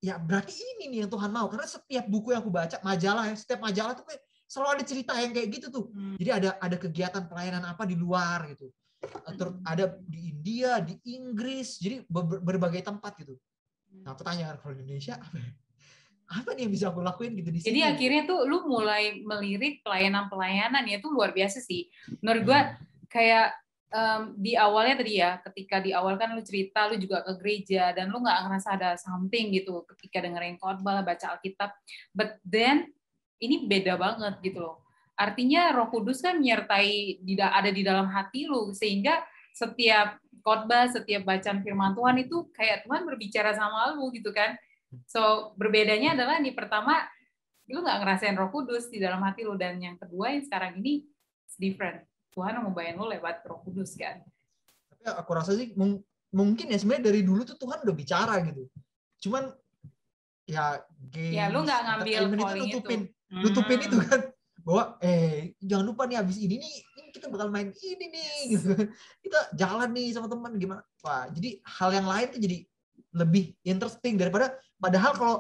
ya berarti ini nih yang Tuhan mau, karena setiap buku yang aku baca, majalah ya, setiap majalah tuh kayak selalu ada cerita yang kayak gitu tuh. Jadi ada kegiatan pelayanan apa di luar gitu. Terus ada di India, di Inggris, jadi berbagai tempat gitu. Nah, aku tanya kalau di Indonesia apa nih yang bisa aku lakuin gitu di sini. Jadi akhirnya tuh lu mulai melirik pelayanan-pelayanan ya, itu luar biasa sih. Menurut gue kayak di awalnya tadi ya, ketika di awal kan lu cerita lu juga ke gereja dan lu nggak ngerasa ada something gitu ketika dengerin khotbah, baca Alkitab. But then ini beda banget gitu loh. Artinya Roh Kudus kan menyertai ada di dalam hati lu, sehingga setiap khotbah, setiap bacaan firman Tuhan itu kayak Tuhan berbicara sama lu gitu kan. So, berbedanya adalah nih, pertama, lu nggak ngerasain Roh Kudus di dalam hati lu, dan yang kedua yang sekarang ini different. Tuhan mau bayang lu lewat Roh Kudus kan. Tapi aku rasa sih mungkin ya sebenarnya dari dulu tuh Tuhan udah bicara gitu. Cuman ya lu nggak ngambil calling itu. Nutupin itu kan. Bahwa jangan lupa nih abis ini nih kita bakal main ini nih gitu. Kita jalan nih sama teman gimana. Wah, jadi hal yang lain tuh jadi lebih interesting daripada, padahal kalau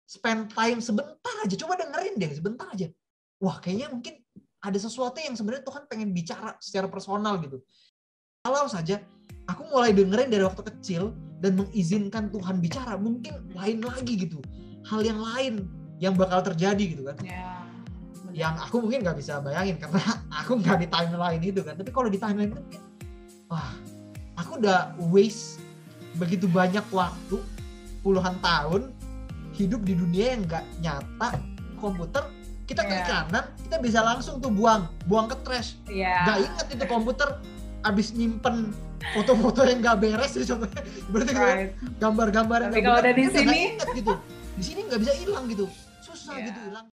spend time sebentar aja, coba dengerin deh sebentar aja. Wah, kayaknya mungkin ada sesuatu yang sebenarnya Tuhan pengen bicara secara personal gitu. Kalau saja aku mulai dengerin dari waktu kecil dan mengizinkan Tuhan bicara, mungkin lain lagi gitu. Hal yang lain yang bakal terjadi gitu kan. Ya, yang aku mungkin nggak bisa bayangin karena aku nggak di timeline itu kan. Tapi kalau di timeline itu mungkin, wah, aku udah waste begitu banyak waktu, puluhan tahun hidup di dunia yang nggak nyata. Komputer kita klik kanan, kita bisa langsung tuh buang ke trash. Nggak inget itu komputer abis nyimpen foto-foto yang nggak beres gitu, berarti gambar-gambar yang nggak beres. Kalau udah di sini gitu, di sini nggak bisa hilang gitu, susah gitu hilang.